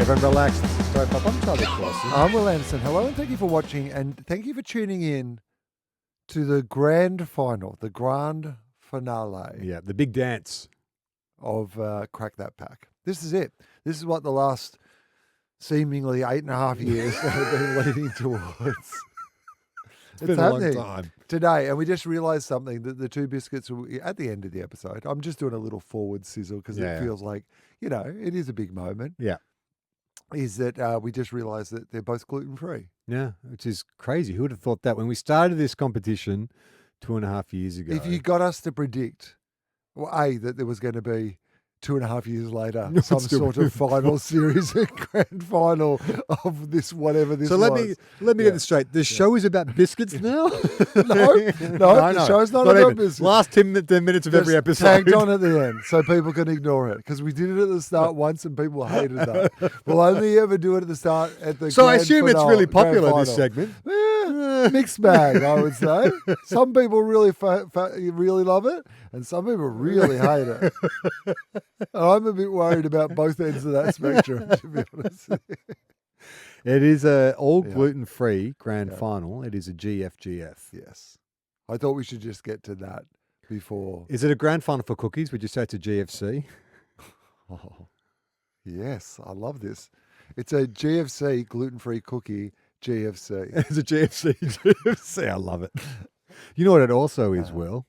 Everyone relax. This is TOFOP. I'm Charlie Clausen. I'm Will Anderson. Hello and thank you for watching and thank you for tuning in to the grand final, the grand finale Yeah, the big dance. of Crack That Pack. This is it. This is what the last seemingly 8.5 years have been leading towards. It's been a happening long time. Today, and we just realised something, that the two biscuits were at the end of the episode. I'm just doing a little forward sizzle because it feels like, it is a big moment. Yeah. Is that we just realised that they're both gluten-free. Yeah, which is crazy. Who would have thought that when we started this competition 2.5 years ago? If you got us to predict, well, that there was going to be 2.5 years later, some sort of final series, a grand final of this, whatever this so was. let me get this straight. The show is about biscuits now? No, the show's not about even. biscuits. Last 10 minutes of every Just episode. tagged on at the end so people can ignore it because we did it at the start once and people hated that. We'll only ever do it at the start at the So I grand assume it's finale, really grand popular, this final. segment. Mixed bag, I would say. Some people really really love it, and some people really hate it. And I'm a bit worried about both ends of that spectrum, to be honest. It is a all gluten-free grand final. It is a GFGF. Yes. I thought we should just get to that before. Is it a grand final for cookies? Would you say it's a GFC? Oh, yes, I love this. It's a GFC, gluten-free cookie GFC. It's a GFC. I love it. You know what it also is, Will?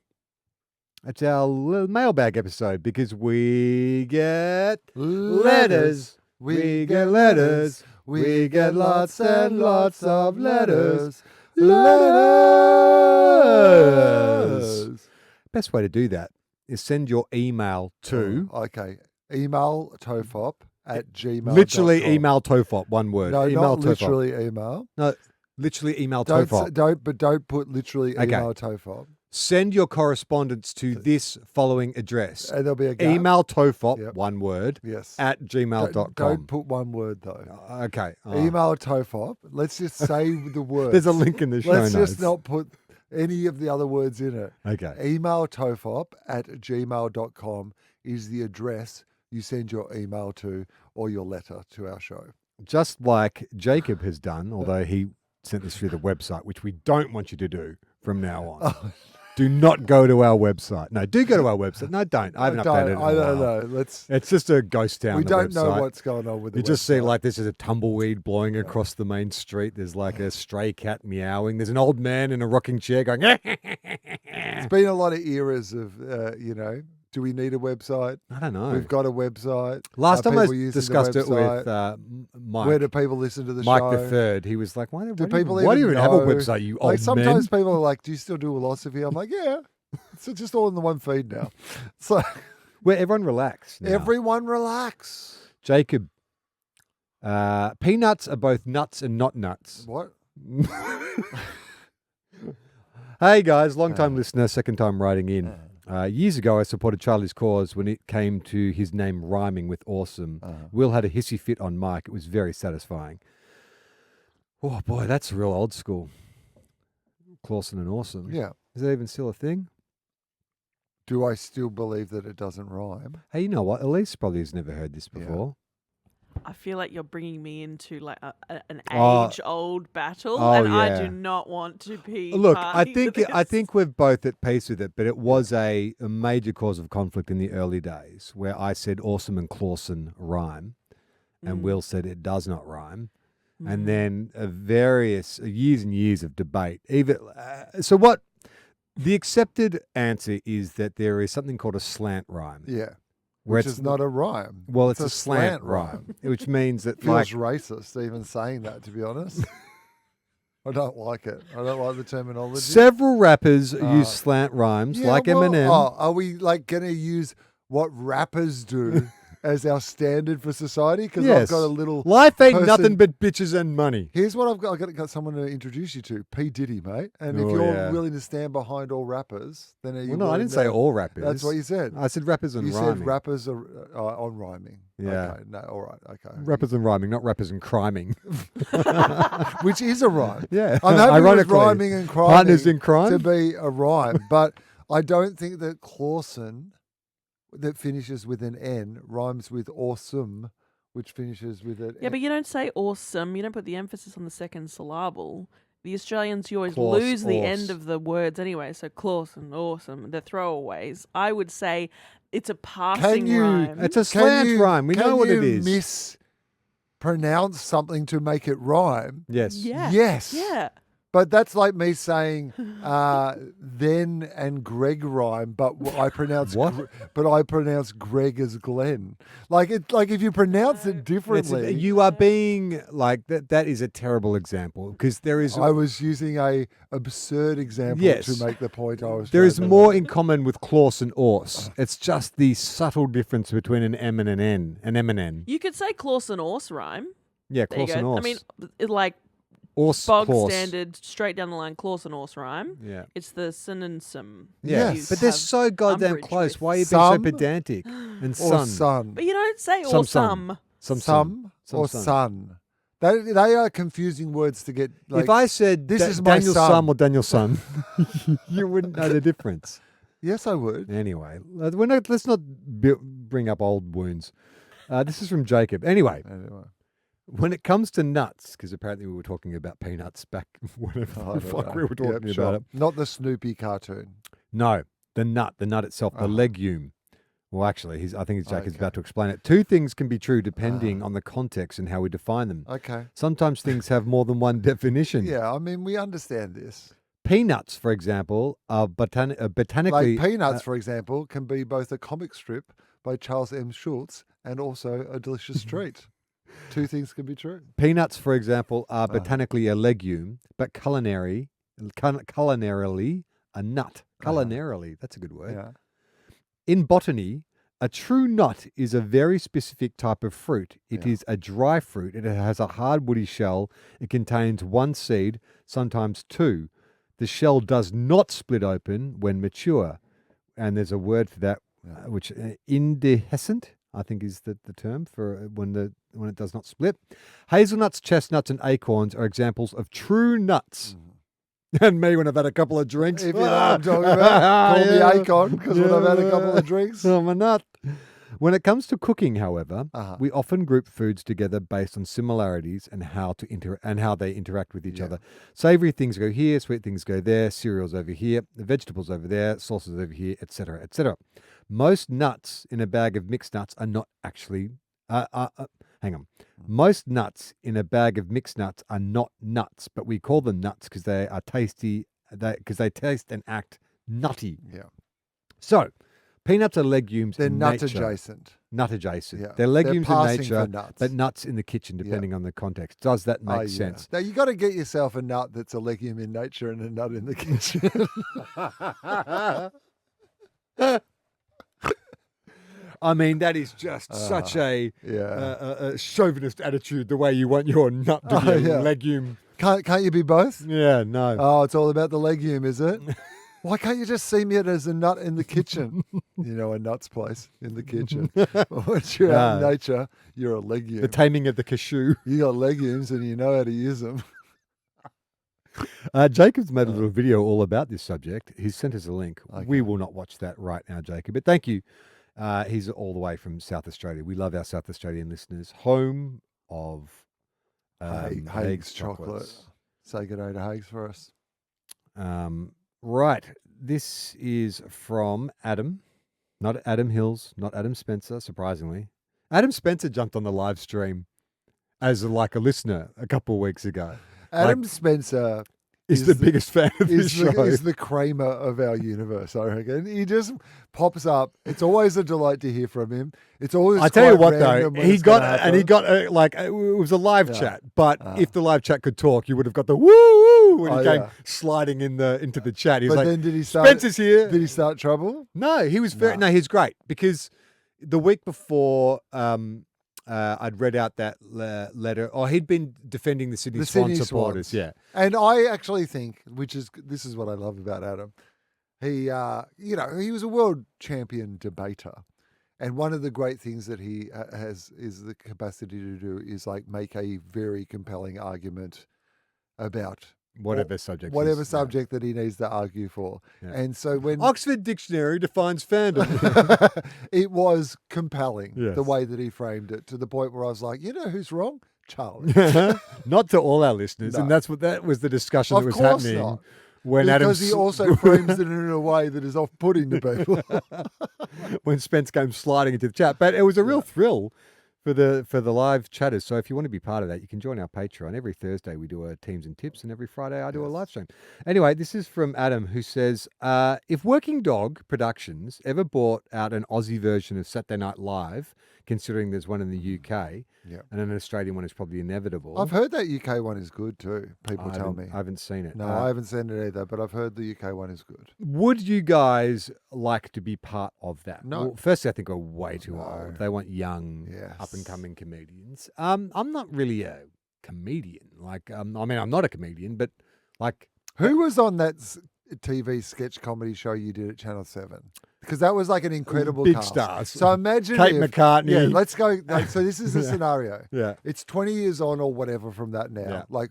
It's our little mailbag episode because we get letters. We get letters. We get lots and lots of letters. Letters. Best way to do that is send your email to... Okay. Email TOFOP at gmail.com. Literally email TOFOP, one word. No, email not TOFOP. literally email. No, literally email Don't TOFOP. don't put literally email TOFOP. Send your correspondence to this following address. And there'll be a gap. Email TOFOP, one word, at gmail.com. Don't put one word though. Okay. Email TOFOP. Let's just say the words. There's a link in the show notes. Let's just not put any of the other words in it. Okay. Email TOFOP at gmail.com is the address you send your email to or your letter to our show. Just like Jacob has done, although he sent this through the website, which we don't want you to do from now on. Oh. Do not go to our website. No, do go to our website. No, don't. I haven't updated it in a I don't while. know. It's just a ghost town. We don't know website. what's going on with the You just see website. like this is a tumbleweed blowing across the main street. There's like a stray cat meowing. There's an old man in a rocking chair going, It's been a lot of eras of, do we need a website? I don't know. We've got a website. Last Are time I people using the discussed it website? with Mike. Where do people listen to the Mike show? the Third. He was like, why do people you even have a know? website, you Like old sometimes men? people are like, do you still do philosophy? I'm like, yeah. It's just all in the one feed now. So Where everyone relax now. everyone relax. Jacob, peanuts are both nuts and not nuts. What? Hey guys, long time listener, second time writing in. Years ago, I supported Charlie's cause when it came to his name rhyming with awesome. Will had a hissy fit on Mike. It was very satisfying. Oh boy, that's real old school. Clausen and Awesome. Yeah. Is that even still a thing? Do I still believe that it doesn't rhyme? Hey, you know what? Elise probably has never heard this before. I feel like you're bringing me into like an Oh. age-old battle, Oh, and I yeah. do not want to be. Look, party to I this. think we're both at peace with it, but it was a major cause of conflict in the early days where I said Awesome and Clausen rhyme, and Will said it does not rhyme. And then various years and years of debate. Even so, what the accepted answer is that there is something called a slant rhyme. Yeah. where Which it's is not a rhyme. Well, it's a slant rhyme, which means that Feels like racist even saying that, to be honest. I don't like it. I don't like the terminology. several rappers use slant rhymes, Yeah, like well, Eminem. Oh, are we like going to use what rappers do as our standard for society? Because I've Yes. got a little Life ain't person- nothing but bitches and money. Here's what I've got. I've got someone to introduce you to, P. Diddy, mate. And Oh, if you're yeah. willing to stand behind all rappers, then are you Well, no, I willing didn't say to- all rappers. That's what you said. I said rappers and You rhyming. said rappers are on rhyming. Yeah. Okay. No. All right. Okay. Rappers and rhyming, not rappers and criming. Which is a rhyme. Yeah. I'm happy with Ironically, rhyming and criming partners in crime. to be a rhyme, but I don't think that Clausen, that finishes with an N, rhymes with awesome, which finishes with it. Yeah, but you don't say awesome. You don't put the emphasis on the second syllable. The Australians, you always Claus, lose the awes. end of the words anyway. So Clausen, awesome, they're throwaways. I would say it's a passing rhyme. It's a slant rhyme. We know what it is. Can you mispronounce something to make it rhyme? Yes. Yeah. Yes. Yeah. But that's like me saying then and Greg rhyme, but I pronounce What? but I pronounce Greg as Glenn. Like if you pronounce it differently. You are being like that. That is a terrible example because there is. I was using a absurd example Yes. to make the point I was. There trying is to more make. in common with Claus and Ors. It's just the subtle difference between an M and an N, an M and N. You could say Clausen Ors rhyme. Yeah, There you Claus and go. Ors. I mean, like Ors, bog Claus. standard, straight down the line, Clausen Ors rhyme. Yeah. It's the sin and some. Yeah, Yes. but they're have so goddamn umbrage close. with. Why are you being so Some pedantic? And Or son. son. But you don't say Some, or some. Some or son. son. They are confusing words to get. Like, If I said this is my Daniel's son. son or Daniel's son, you wouldn't know the difference. yes, I would. Anyway, let's not bring up old wounds. This is from Jacob. Anyway, Anyway. when it comes to nuts, because apparently we were talking about peanuts back whatever I the don't fuck know. we were talking Yep, sure. about it. Not the Snoopy cartoon. No, the nut itself, the Oh. legume. Well, actually, I think Jacob's Okay. about to explain it. Two things can be true depending on the context and how we define them. Okay. Sometimes things have more than one definition. Yeah, I mean, we understand this. Peanuts, for example, are botanically... Like Peanuts, for example, can be both a comic strip by Charles M. Schulz and also a delicious treat. Two things can be true. Peanuts, for example, are botanically a legume, but culinarily a nut. Culinarily, that's a good word. Yeah. In botany, a true nut is a very specific type of fruit. It Yeah. is a dry fruit. It has a hard woody shell. It contains one seed, sometimes two. The shell does not split open when mature. And there's a word for that, which indehiscent, I think is the term for when it does not split. Hazelnuts, chestnuts, and acorns are examples of true nuts. And me when I've had a couple of drinks. If you know what I'm talking about, call Yeah. me Acorn because when I've had a couple of drinks. I'm a nut. When it comes to cooking, however, Uh-huh. we often group foods together based on similarities and how they interact with each Yeah. other. Savory things go here, sweet things go there, cereals over here, the vegetables over there, sauces over here, etc., etc. Most nuts in a bag of mixed nuts are not actually. Hang on. Most nuts in a bag of mixed nuts are not nuts, but we call them nuts because they are tasty. Because they taste and act nutty. Yeah. So, peanuts are legumes They're in nut nature. adjacent. Nut adjacent. Yeah. They're legumes in passing nature, for nuts. but nuts in the kitchen, depending on the context. Does that make Oh, yeah. sense? Now, you got to get yourself a nut that's a legume in nature and a nut in the kitchen. I mean, that is just such a chauvinist attitude, the way you want your nut to be a yeah. legume. Can't you be both? Yeah, no. Oh, it's all about the legume, is it? Why can't you just see me as a nut in the kitchen? You know, a nuts place in the kitchen. Once you're out in nature, you're a legume. The taming of the cashew. You got legumes and you know how to use them. Jacob's made a little video all about this subject. He's sent us a link. Okay. We will not watch that right now, Jacob, but thank you. He's all the way from South Australia. We love our South Australian listeners. Home of Haig's chocolate. Say good day to Haig's for us. Right. This is from Adam. Not Adam Hills, not Adam Spencer, surprisingly. Adam Spencer jumped on the live stream as like a listener a couple of weeks ago. Adam Spencer Is the biggest fan of this show. Is the Kramer of our universe, I reckon. He just pops up. It's always a delight to hear from him. It's always. I tell you quite what, though, random when he it's gonna got happen. it was a live chat. But if the live chat could talk, you would have got the woo woo when he came sliding into the chat. He's But like, then did he start? Spencer's here. Did he start trouble? No, he was very. No, he's great because the week before, I'd read out that letter. Oh, he'd been defending the Sydney Swan supporters. Swans. Yeah, And this is what I love about Adam. He, he was a world champion debater. And one of the great things that he has is the capacity to do is like make a very compelling argument about, Whatever subject. whatever is, subject that he needs to argue for. Yeah. And so when Oxford Dictionary defines fandom. it was compelling the Yes. way that he framed it, to the point where I was like, you know who's wrong? Charlie. Not to all our listeners, No. and that was the discussion Of that was course happening not. when Adam Because he also frames it in a way that is off-putting to people. when Spence came sliding into the chat. But it was a real thrill for the live chatters. So if you want to be part of that, you can join our Patreon. Every Thursday we do a Teams and Tips, and every Friday I do a live stream. Anyway, this is from Adam, who says, if Working Dog Productions ever bought out an Aussie version of Saturday Night Live, considering there's one in the UK, and an Australian one is probably inevitable. I've heard that UK one is good too, people tell me. I haven't seen it. No, I haven't seen it either, but I've heard the UK one is good. Would you guys like to be part of that? No. Well, firstly, I think we're way too No. old. They want young, Yes. up-and-coming comedians. I'm not really a comedian. Like, I mean, I'm not a comedian, but like... Who was on that TV sketch comedy show you did at Channel 7? Because that was like an incredible Big cast. stars. So imagine Kate if, McCartney. Yeah, let's go. Like, so this is the scenario. Yeah. It's 20 years on or whatever from that now. Yeah. Like,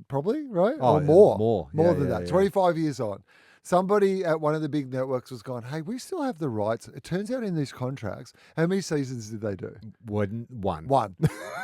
probably, right? Oh, or yeah, more. more. More Yeah, than yeah, that. yeah. 25 years on. Somebody at one of the big networks was going, hey, we still have the rights. It turns out in these contracts, how many seasons did they do? One. One.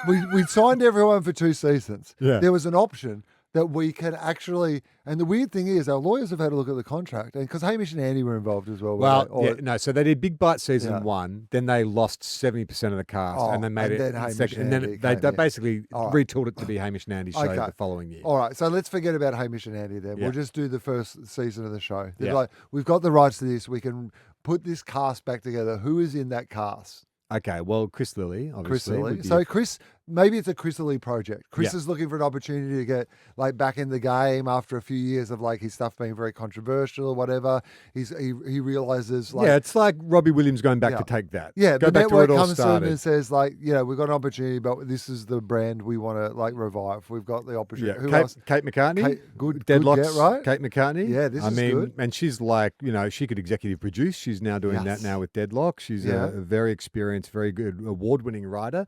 we signed everyone for 2 seasons. Yeah. There was an option that we can actually, and the weird thing is, our lawyers have had a look at the contract, and because Hamish and Andy were involved as well. Well, weren't they? no. So they did Big Bite season Yeah. 1. Then they lost 70% of the cast, Oh, and they made and it then Hamish second. and And Andy then they came in. basically All right. retooled it to be Hamish and Andy's show Okay. the following year. All right, so let's forget about Hamish and Andy then. Yeah. We'll just do the first season of the show. They're Yeah. like, we've got the rights to this. We can put this cast back together. Who is in that cast? Okay. Well, Chris Lilly, Chris obviously. Lilly. would be- So Chris, maybe it's a Chris Lilly project. Chris Yeah. is looking for an opportunity to get like back in the game after a few years of like his stuff being very controversial or whatever. He realizes like it's like Robbie Williams going back Yeah. to take that. yeah, Go the back to where network it all comes to him started. and says like, we've got an opportunity, but this is the brand we want to like revive. We've got the opportunity. Yeah, Who Kate, else? Kate McCartney, Good Deadlock's get, right? Kate McCartney. Yeah, this I is mean, good. and she's like, she could executive produce. She's now doing that Yes. now with Deadlock. She's Yeah. a very experienced, very good, award-winning writer.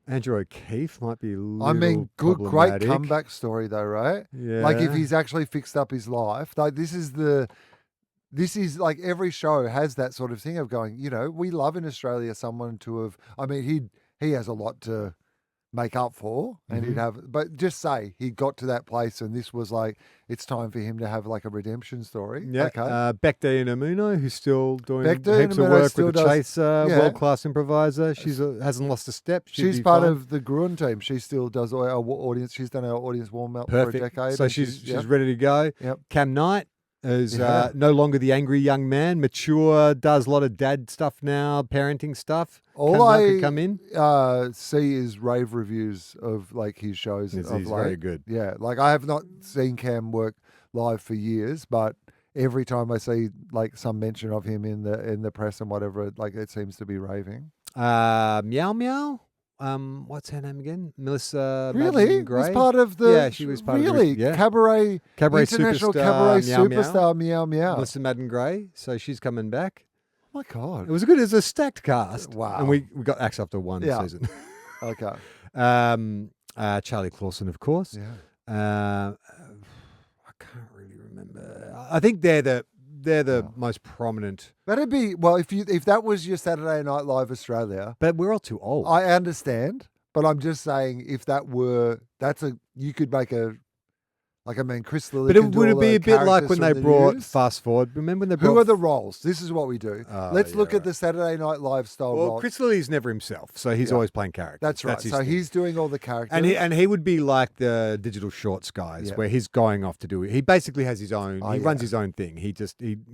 Andrew O'Keefe might be a little I mean, great problematic. comeback story though, right? Yeah. Like if he's actually fixed up his life, like this is like every show has that sort of thing of going, we love in Australia someone to have, I mean, he has a lot to make up for and he'd have, but just say he got to that place and this was like, it's time for him to have like a redemption story. Yeah, Okay. Becta Inamuno, who's still doing Becta heaps of Inamuno work still with the does- Chaser, yeah. world-class improviser. She's hasn't lost a step. She'd She's be part fine. of the Gruen team. She still does our audience. She's done our audience warm-up for a Perfect. decade. So and she's yep. ready to go. Yep. Cam Knight is Yeah. no longer the angry young man, mature, does a lot of dad stuff now, parenting stuff. All Cam Knight I could come in. see is rave reviews of like his shows. He's of very late. good. Yeah, like I have not seen Cam work live for years, but every time I see like some mention of him in the press and whatever, like it seems to be raving. Meow Meow. What's her name again? Melissa. Really, Madden Gray? was part of the. Yeah, she was part of the- really yeah. cabaret international superstar, cabaret Meow Meow. superstar Meow Meow. Melissa Madden Gray. So she's coming back. Oh my god! It was good. It was a stacked cast. Wow. And we got axed after one Yeah. season. Okay. Charlie Clausen, of course. Yeah. I can't really remember. I think they're the most prominent. That'd be well if that was your Saturday Night Live Australia. But we're all too old. I understand, but I'm just saying if you could make Chris Lilly. but can do would all it be the a bit like characters when from they the brought news. Fast Forward? Remember when they brought Who are the roles? This is what we do. Oh, Let's yeah, look right. at the Saturday Night Live style Well, role. Chris Lilly's never himself, so he's Yeah. always playing characters. That's right. his So thing. he's doing all the characters. And he would be like the digital shorts guys, Yeah. where he's going off to do it. He basically has his own. Oh, he yeah. runs his own thing. He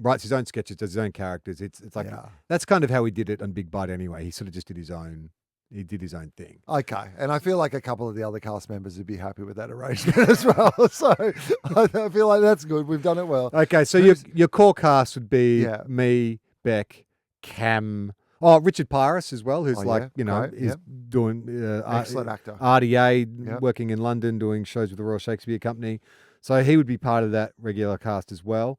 writes his own sketches, does his own characters. It's like Yeah. that's kind of how he did it on Big Bite anyway. He sort of just did his own. He did his own thing. Okay, and I feel like a couple of the other cast members would be happy with that arrangement as well. So I feel like that's good. We've done it well. Okay, so your core cast would be Yeah. me, Beck, Cam. Richard Pyrus as well, who's Oh, like yeah, great, he's yep. doing Excellent actor. RDA, Yep. working in London, doing shows with the Royal Shakespeare Company. So he would be part of that regular cast as well.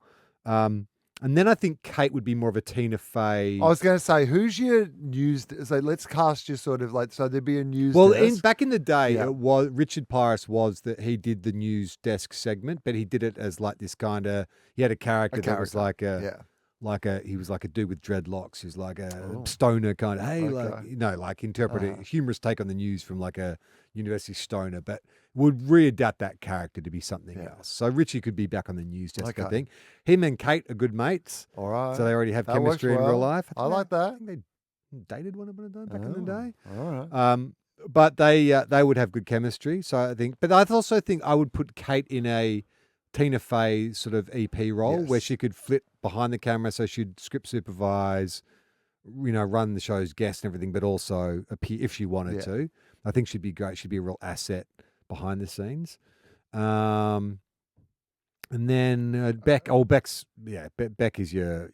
And then I think Kate would be more of a Tina Fey. I was going to say, who's your news? So let's cast you sort of like, so there'd be a news Well, desk. back in the day, Yeah. it was Richard Pyrus was that he did the news desk segment, but he did it as like this kind of. He had a character that was like he was like a dude with dreadlocks. He was like a stoner kind of. Hey, like interpret a humorous take on the news from like a university stoner, but would readapt that character to be something else. So Richie could be back on the news desk. I think him and Kate are good mates. All right. So they already have That chemistry works in real well. life. I like that. I think they dated one upon a time back in the day. All right. But they would have good chemistry. So I think, but I also think I would put Kate in a Tina Fey sort of EP role where she could flip behind the camera, so she'd script supervise, run the show's guest and everything, but also appear if she wanted to. I think she'd be great. She'd be a real asset behind the scenes. And then Beck. Oh, Beck is your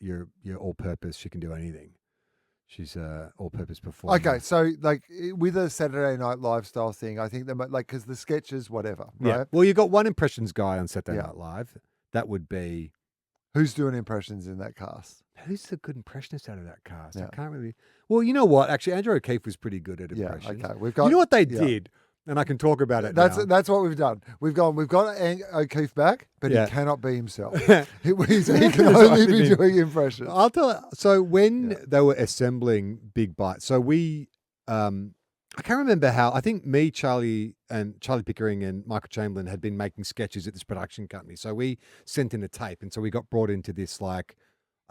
all-purpose. She can do anything. She's all-purpose performer. Okay, so like with a Saturday Night Live style thing, I think that because the sketches, whatever, right? Yeah. Well, you got one impressions guy on Saturday Night Live. That would be who's doing impressions in that cast. Who's the good impressionist out of that cast? Yeah. I can't really. Well, you know what? Actually, Andrew O'Keefe was pretty good at impressions. Okay, we've got. You know what they did, and I can talk about it. That's what we've done. We've got O'Keefe back, but he cannot be himself. he can only be doing impressions. I'll tell you. So when they were assembling Big Bite, so we, I can't remember how. I think me, Charlie Pickering, and Michael Chamberlain had been making sketches at this production company. So we sent in a tape, and so we got brought into this like.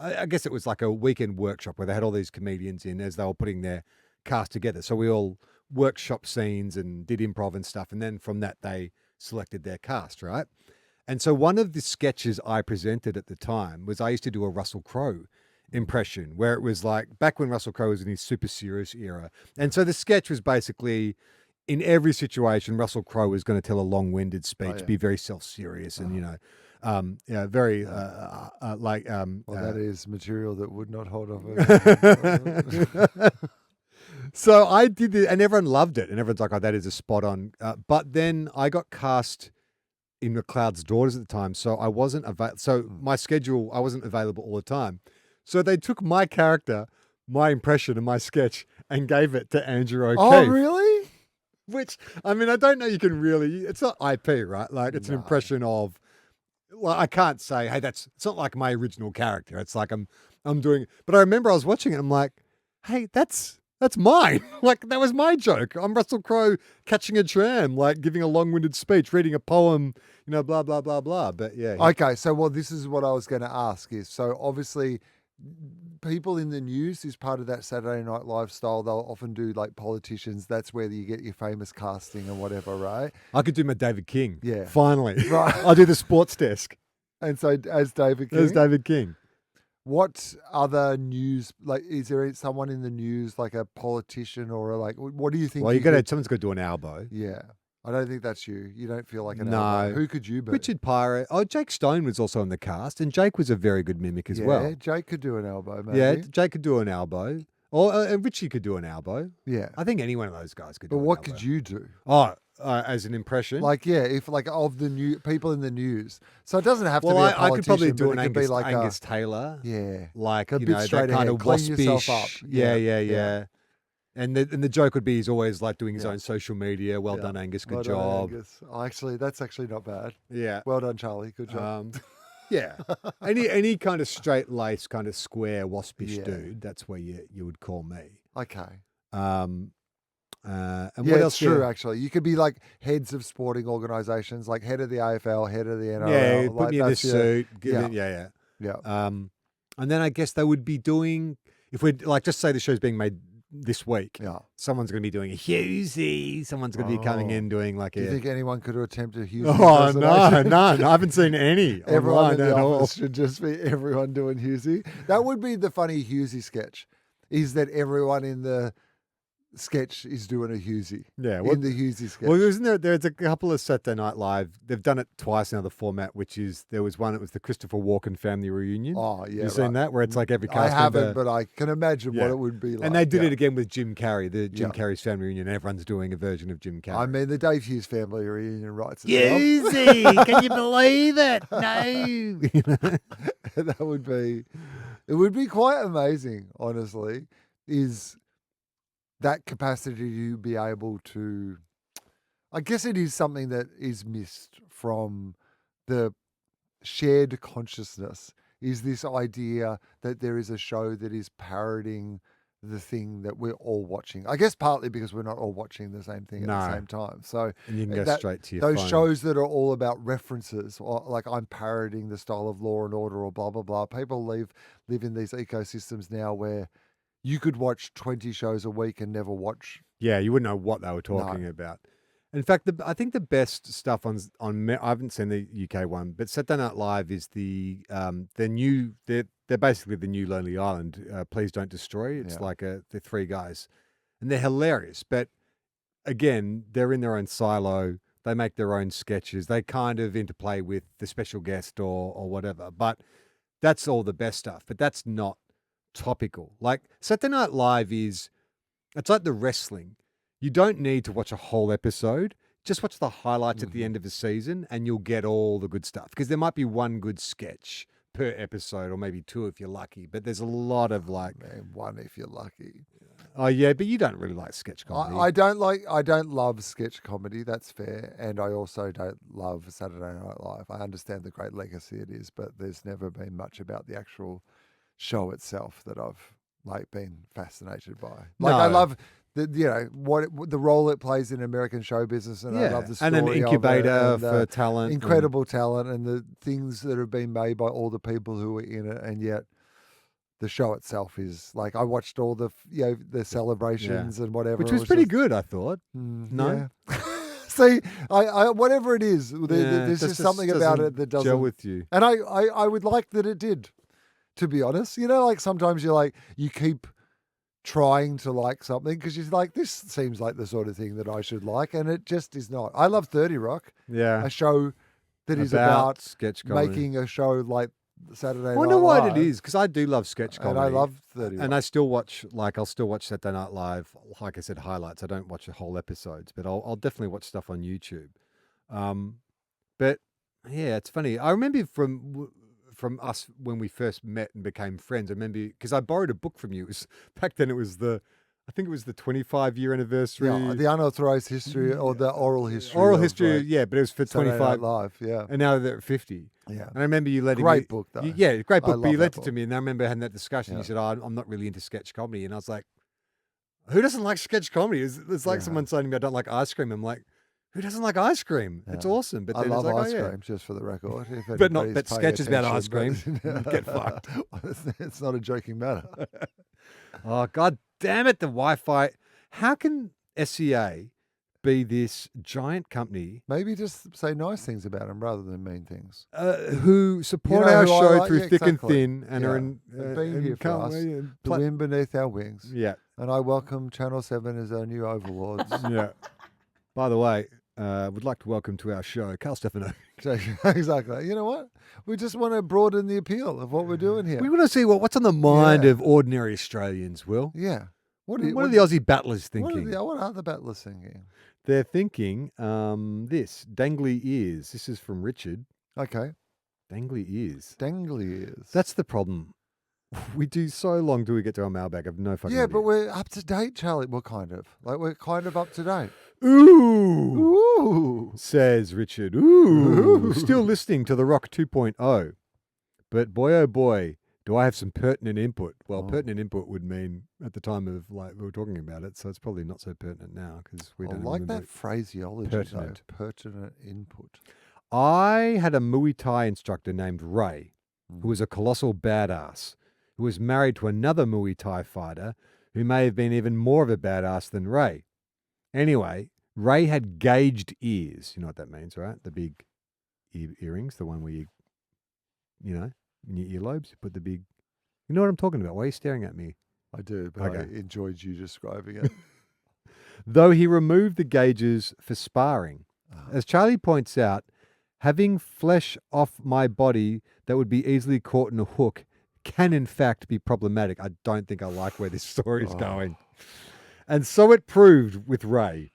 I guess it was like a weekend workshop where they had all these comedians in as they were putting their cast together. So we all workshop scenes and did improv and stuff. And then from that, they selected their cast, right? And so one of the sketches I presented at the time was I used to do a Russell Crowe impression where it was like back when Russell Crowe was in his super serious era. And so the sketch was basically in every situation, Russell Crowe was going to tell a long-winded speech, be very self-serious and, very that is material that would not hold off. So I did it, and everyone loved it, and everyone's like, "Oh, that is a spot on." But then I got cast in McLeod's Daughters at the time, so I wasn't available. So my schedule, I wasn't available all the time. So they took my character, my impression, and my sketch, and gave it to Andrew O'Keefe. Oh, really? Which I mean, I don't know. You can really. It's not IP, right? Like it's an impression of. Well, I can't say, hey, it's not like my original character. It's like I'm doing, but I remember I was watching it. I'm like, hey, that's mine. Like that was my joke. I'm Russell Crowe catching a tram, like giving a long-winded speech, reading a poem, blah, blah, blah, blah. But yeah. Okay. So, this is what I was going to ask is, so obviously people in the news is part of that Saturday Night Live style. They'll often do like politicians. That's where you get your famous casting and whatever, right? I could do my David King. Yeah. Finally. Right. I'll do the sports desk. And so as David King. As David King. What other news, like, is there someone in the news, like a politician or what do you think? Well, someone's got to do an elbow. Yeah. I don't think that's you. You don't feel like an No. elbow. Who could you be? Richard Pryor. Oh, Jake Stone was also in the cast, and Jake was a very good mimic as well. Yeah, Jake could do an elbow, maybe. Yeah, Jake could do an elbow. Or Richie could do an elbow. Yeah. I think any one of those guys could do But an what elbow. could you do? Oh, as an impression? If of the new people in the news. So it doesn't have to be a politician. I could probably do but an it could be like Angus Taylor. Yeah. Like, A bit straight that kind ahead, of clean yourself waspish. up. Yeah. And the joke would be he's always like doing his own social media. Well done, Angus. Good job. Angus. Oh, that's actually not bad. Yeah. Well done, Charlie. Good job. Yeah. Any kind of straight lace, kind of square waspish dude. That's where you would call me. Okay. And Yeah, what else? it's true, actually. You could be like heads of sporting organisations, like head of the AFL, head of the NRL. Yeah, put like me in this suit. Yeah. And then I guess they would be doing, if we'd like, just say the show's being made this week. Yeah. Someone's going to be doing a Hughesy. Someone's going to be coming in doing like Do you think anyone could attempt a Hughes? Oh, no. I haven't seen any. Everyone in online the at all. office should just be everyone doing Hughesy. That would be the funny Hughesy sketch, is that everyone in the sketch is doing a Hughesy. Yeah. In the Hughesy sketch. Well, isn't there's a couple of Saturday Night Live. They've done it twice now, the format, which is, there was one, it was the Christopher Walken family reunion. Oh, yeah. You've seen that? Where it's like every cast I haven't, member. but I can imagine what it would be like. And they did it again with Jim Carrey, the Jim Carrey's family reunion. Everyone's doing a version of Jim Carrey. I mean, the Dave Hughes family reunion writes itself. Hughesy, can you believe it? No. That would be, it would be quite amazing, honestly, is that capacity to be able to, I guess it is something that is missed from the shared consciousness, is this idea that there is a show that is parodying the thing that we're all watching. I guess partly because we're not all watching the same thing at the No. same time. So And you can go that- straight to your those phone. shows that are all about references, or like I'm parodying the style of Law and Order or blah, blah, blah. People live in these ecosystems now where you could watch 20 shows a week and never watch. Yeah, you wouldn't know what they were talking about. In fact, I think the best stuff on I haven't seen the UK one, but Saturday Night Live is they're basically the new Lonely Island. Please Don't Destroy. It's Yeah. like the three guys, and they're hilarious. But again, they're in their own silo. They make their own sketches. They kind of interplay with the special guest or whatever. But that's all the best stuff. But that's not topical. Like Saturday Night Live it's like the wrestling. You don't need to watch a whole episode. Just watch the highlights at the end of the season and you'll get all the good stuff. Because there might be one good sketch per episode or maybe two if you're lucky. But there's a lot of like... Man, one if you're lucky. Oh, yeah, but you don't really like sketch comedy. I don't love sketch comedy, that's fair. And I also don't love Saturday Night Live. I understand the great legacy it is, but there's never been much about the actual show itself that I've like been fascinated by. Like I No. love the role it plays in American show business, and I love the story and an incubator of it, and, for talent. incredible talent, and the things that have been made by all the people who were in it, and yet the show itself is like I watched all the the celebrations and whatever, which it was pretty just- good, I thought. No? yeah. See, I whatever it is, Yeah, there's that just something about it that doesn't gel with you. and I would like that it did, to be honest. Like sometimes you keep trying to like something because you're like, this seems like the sort of thing that I should like, and it just is not. I love 30 Rock, Yeah. a show that is about sketch comedy. making a show like Saturday Night I wonder what Live, it is, because I do love sketch comedy. and I love 30 Rock. And I still watch, I'll still watch Saturday Night Live. Like I said, highlights. I don't watch the whole episodes, but I'll definitely watch stuff on YouTube. But yeah, it's funny. I remember from us when we first met and became friends. I remember because I borrowed a book from you. Back then it was I think it was the 25-year anniversary. Yeah, the unauthorized history or the oral history. Oral of, history, yeah, but it was for Saturday Night 25. Live, yeah. And now they're at 50. Yeah. And I remember you letting Great me... book, though. Yeah, great I book, but love you that lent it book. to me, and I remember having that discussion. Yeah. You said, I'm not really into sketch comedy. And I was like, who doesn't like sketch comedy? It's like Yeah. someone saying to me, I don't like ice cream. I'm like, who doesn't like ice cream? It's Yeah. awesome. But I then love it's like, ice oh, yeah. cream, just for the record. If But not- anybody's but paying sketches about attention, ice but- Get fucked. It's not a joking matter. Oh, God damn it, the Wi-Fi. How can SEA be this giant company Maybe just say nice things about them rather than mean things. who support know our who I show like? through Yeah, thick and exactly. thin and are Yeah. in, And being here for can't us. wait and The pla- wind beneath our wings. Yeah, And I welcome Channel 7 as our new overlords. yeah. By the way, would like to welcome to our show Carl Stefano. Exactly. You know what? We just want to broaden the appeal of what we're doing here. We want to see what's on the mind Yeah. of ordinary Australians, Will. Yeah. What are the Aussie battlers What thinking? what are the battlers thinking? They're thinking this, dangly ears. This is from Richard. Okay. Dangly ears. Dangly ears. That's the problem. We do so long till we get to our mailbag. I've no fucking yeah, idea. but we're up to date, Charlie. Well, kind of. Like, we're kind of up to date. Ooh, Ooh. says Richard. Ooh, still listening to The Rock 2.0. But boy, oh boy, do I have some pertinent input. Well, Oh. pertinent input would mean at the time of we were talking about it, so it's probably not so pertinent now because we I don't like remember that phraseology, Pertinent. though. Pertinent input. I had a Muay Thai instructor named Ray, Mm. who was a colossal badass, who was married to another Muay Thai fighter who may have been even more of a badass than Ray. Anyway, Ray had gauged ears. You know what that means, right? The big earrings, the one where you know, in your earlobes, you put the big... You know what I'm talking about? Why are you staring at me? I do, but Okay. I enjoyed you describing it. Though he removed the gauges for sparring. Ah. As Charlie points out, having flesh off my body that would be easily caught in a hook can in fact be problematic. I don't think I like where this story is Oh. going. And so it proved with Ray.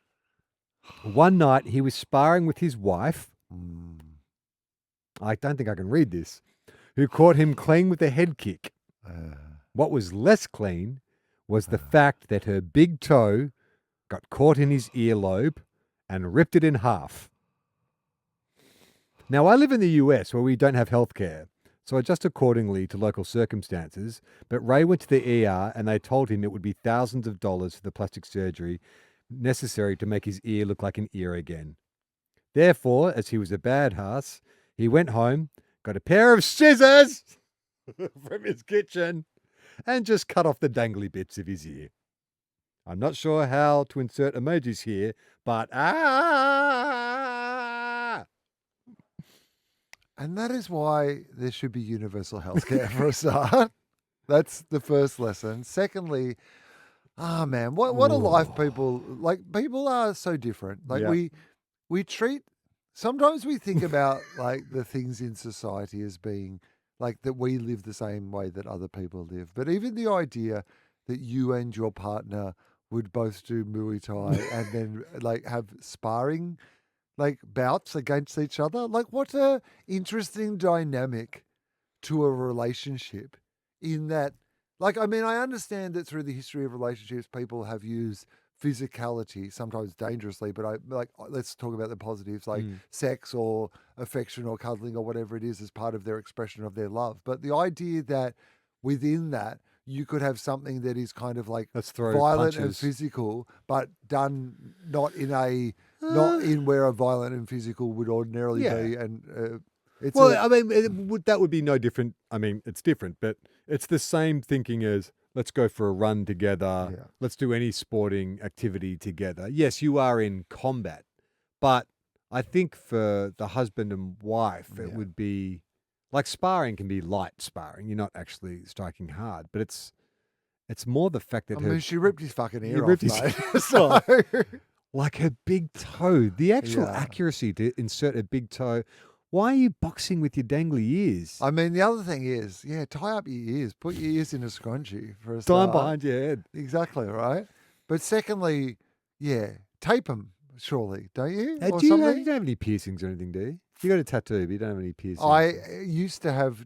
One night he was sparring with his wife. Mm. I don't think I can read this. who caught him clean with a head kick. Uh, What was less clean was the fact that her big toe got caught in his earlobe and ripped it in half. Now, I live in the US where we don't have healthcare, so I adjust accordingly to local circumstances. But Ray went to the ER and they told him it would be thousands of dollars for the plastic surgery necessary to make his ear look like an ear again. Therefore, as he was a bad ass, he went home, got a pair of scissors from his kitchen, and just cut off the dangly bits of his ear. I'm not sure how to insert emojis here, but and that is why there should be universal healthcare for a start. That's the first lesson. Secondly, man, what a life people like. People are so different. Like Yeah. we treat. Sometimes we think about like the things in society as being like that we live the same way that other people live. But even the idea that you and your partner would both do Muay Thai and then like have sparring like bouts against each other, like what a interesting dynamic to a relationship in that, like, I mean, I understand that through the history of relationships, people have used physicality, sometimes dangerously, but let's talk about the positives, like sex or affection or cuddling or whatever it is as part of their expression of their love. But the idea that within that, you could have something that is kind of like Let's throw violent and punches. physical, but done not in where a violent and physical would ordinarily Yeah. be. And it's Well, I mean, that would be no different. I mean, it's different, but it's the same thinking as let's go for a run together. Yeah. Let's do any sporting activity together. Yes, you are in combat, but I think for the husband and wife, it Yeah. would be like sparring can be light sparring. You're not actually striking hard, but it's more the fact that I mean, she ripped his fucking ear off, ripped his mate. ear So, like her big toe, the actual Yeah. accuracy to insert a big toe. Why are you boxing with your dangly ears? I mean, the other thing is, tie up your ears. Put your ears in a scrunchie for a Time start. behind your head. Exactly, right? But secondly, tape them, surely, don't you? Hey, Or you something? don't have any piercings or anything, do you? You got a tattoo, but you don't have any piercings. I used to have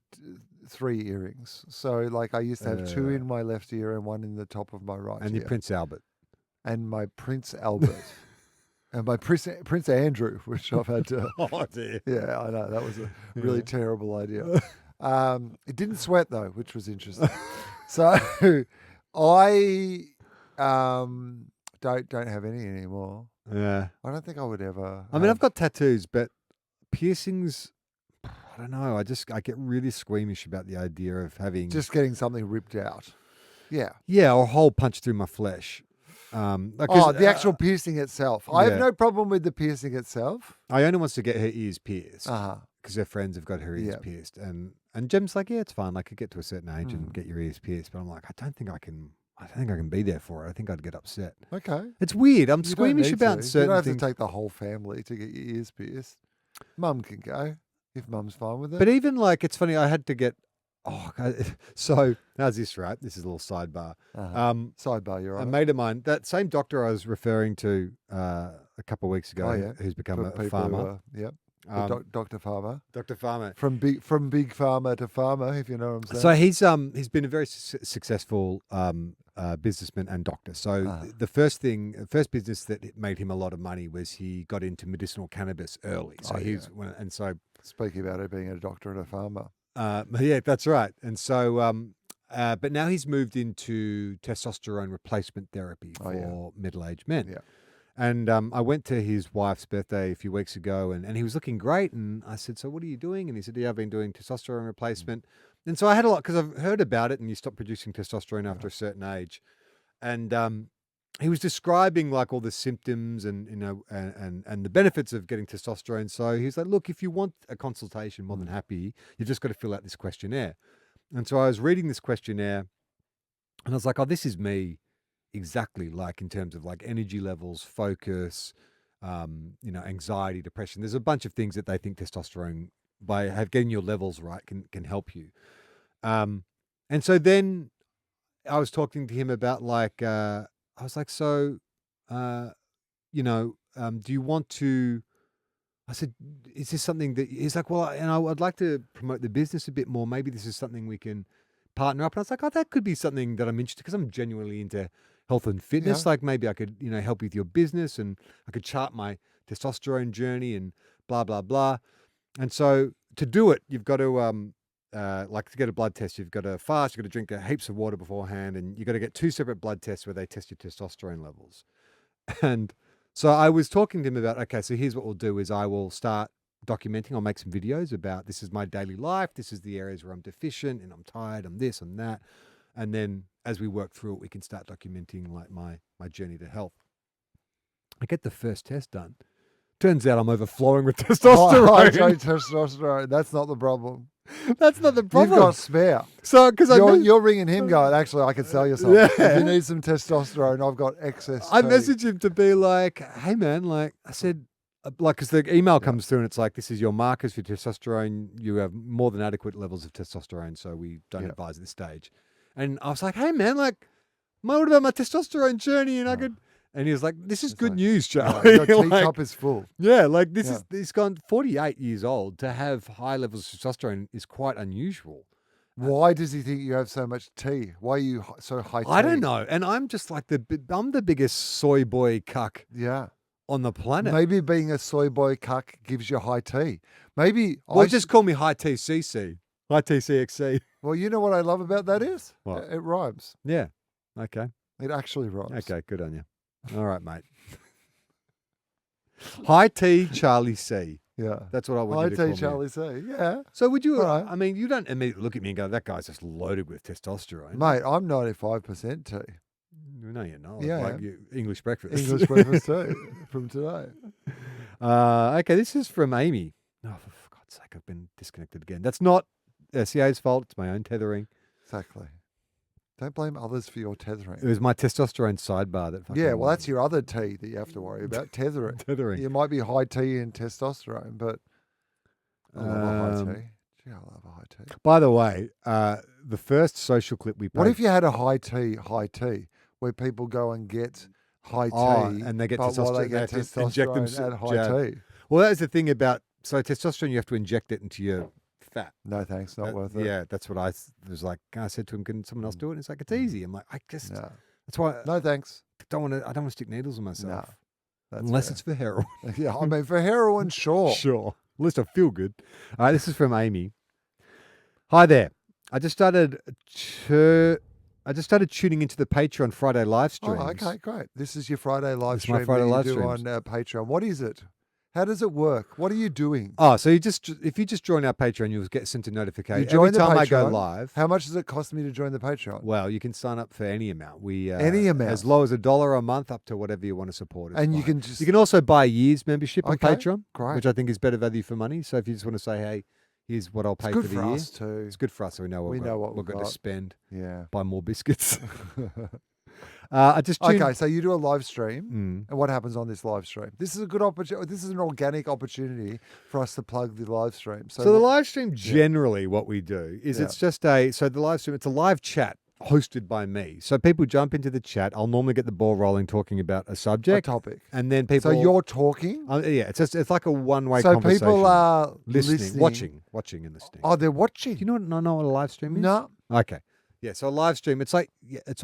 3 earrings. So, like, I used to have 2 Uh, in my left ear and 1 in the top of my right and ear. your Prince Albert. And my Prince Albert. And my Prince Andrew, which I've had to... Oh, dear. Yeah, I know. That was a really terrible idea. It didn't sweat, though, which was interesting. So, I don't have any anymore. Yeah. I don't think I would ever. I mean, I've got tattoos, but piercings, I don't know. I get really squeamish about the idea of having just getting something ripped out. Yeah. or a hole punched through my flesh. The actual piercing itself. I have yeah. no problem with the piercing itself. Iona wants to get her ears pierced Uh-huh. because her friends have got her ears Yeah. pierced, and Jem's like, yeah, it's fine. Like, you get to a certain age Hmm. and get your ears pierced, but I'm like, I don't think I can be there for it. I think I'd get upset. Okay. It's weird. I'm You don't squeamish need about to. certain You don't have things. to take the whole family to get your ears pierced. Mum can go if Mum's fine with it. But even like, it's funny, I had to get, so how's this, right? This is a little sidebar. Uh-huh. Sidebar, you're A right. mate of mine, that same doctor I was referring to a couple of weeks ago, Oh, yeah. who's become For a people farmer. who are- Yep. Dr. Farmer. Dr. Farmer. From big farmer to farmer, if you know what I'm So saying. he's been a very successful businessman and doctor. So Ah. the first business that made him a lot of money was he got into medicinal cannabis early. So Speaking about it being a doctor and a farmer. yeah, that's right. And so but now he's moved into testosterone replacement therapy Oh, yeah. for middle-aged men. Yeah. And I went to his wife's birthday a few weeks ago, and he was looking great. And I said, "So what are you doing?" And he said, "Yeah, I've been doing testosterone replacement." And so I had a lot because I've heard about it, and you stop producing testosterone after a certain age. And he was describing like all the symptoms and and the benefits of getting testosterone. So he's like, "Look, if you want a consultation, more than happy. You've just got to fill out this questionnaire." And so I was reading this questionnaire, and I was like, "Oh, this is me." Exactly, like in terms of like energy levels, focus, anxiety, depression. There's a bunch of things that they think testosterone, by getting your levels right, can help you. And so then I was talking to him about like I was like, so do you want to I said, is this something that he's like, well, and I'd like to promote the business a bit more. Maybe this is something we can partner up. And I was like, oh, that could be something that I'm interested because I'm genuinely into health and fitness. Yeah. Like maybe I could, help with your business and I could chart my testosterone journey and blah, blah, blah. And so to do it, you've got to, like to get a blood test, you've got to fast, you've got to drink heaps of water beforehand, and you've got to get 2 separate blood tests where they test your testosterone levels. And so I was talking to him about, okay, so here's what we'll do is I will start documenting. I'll make some videos about this is my daily life. This is the areas where I'm deficient and I'm tired. I'm this and that. And then as we work through it, we can start documenting like my journey to health. I get the first test done. Turns out I'm overflowing with testosterone. High testosterone. That's not the problem. That's not the problem. You've got spare. So because You're ringing him going, actually, I can sell you something. Yeah. If you need some testosterone, I've got excess. I too." messaged him to be like, hey man, like I said, like, because the email comes through and it's like, this is your markers for testosterone. You have more than adequate levels of testosterone, so we don't advise at this stage. And I was like, hey man, like, what about my testosterone journey? And I could, and he was like, this is good news, Charlie. Your Like, teacup is full. yeah, like this is, he's gone 48 years old. To have high levels of testosterone is quite unusual. Why does he think you have so much tea? Why are you so high tea? I don't know. And I'm just like I'm the biggest soy boy cuck Yeah. on the planet. Maybe being a soy boy cuck gives you high tea. Maybe Well, just call me high TCC, high TCXC. Well, you know what I love about that is? What? It rhymes. Yeah. Okay. It actually rhymes. Okay. Good on you. All right, mate. High T Charlie C. Yeah. That's what I want High you to call tea, me. Charlie C. Yeah. So would you? All right. I mean, you don't immediately look at me and go, "That guy's just loaded with testosterone." Mate, I'm 95% tea. No, you're not. Yeah. Like English breakfast. English breakfast tea from today. Okay, this is from Amy. Oh, for God's sake, I've been disconnected again. That's not SCA's fault. It's my own tethering. Exactly. Don't blame others for your tethering. It was my testosterone sidebar that. Yeah, well, that's your other T that you have to worry about, tethering. tethering. You might be high T in testosterone, but I love a high T. Gee, I love a high T. By the way, the first social clip we played. What if you had a high T, where people go and get high T, and they get but while they testosterone, get they have to inject testosterone at high jab. T? Well, that is the thing about testosterone. You have to inject it into your fat. No, thanks, not worth it. Yeah, that's what I was like. I said to him, "Can someone else do it?" And it's like, "It's easy." I'm like, I just. No. That's why. No, thanks. I don't want to stick needles in myself. No, that's unless fair. it's for heroin. Yeah, I mean, for heroin, sure. Sure. At least I feel good. All right, this is from Amy. Hi there. I just started tuning into the Patreon Friday live streams. Oh, okay, great. This is your Friday live This is my stream Friday that you live do streams. on Patreon. What is it? How does it work? What are you doing? Oh, so if you just join our Patreon, you'll get sent a notification You join every the time I go Patreon. live. How much does it cost me to join the Patreon? Well, you can sign up for any amount. Any amount? as low as $1 a month, up to whatever you want to support. It's And you fine. can just You can also buy a year's membership on Okay, Patreon, great. which I think is better value for money. So if you just want to say, hey, here's what I'll pay It's good for the for year, us too. it's good for us so we know what We know what we've got to got. spend. Yeah. Buy more biscuits. I just tuned- Okay, so you do a live stream, Mm. and what happens on this live stream? This is a good opportunity. This is an organic opportunity for us to plug the live stream. So the live stream, generally, what we do is it's just the live stream. It's a live chat hosted by me. So people jump into the chat. I'll normally get the ball rolling talking about a a subject, topic. and then people. So you're talking. yeah, it's like a one-way So conversation. people are listening, watching and listening. Oh, they're watching. Do you know what a live stream is? No, Okay. Yeah, so a live stream. It's like it's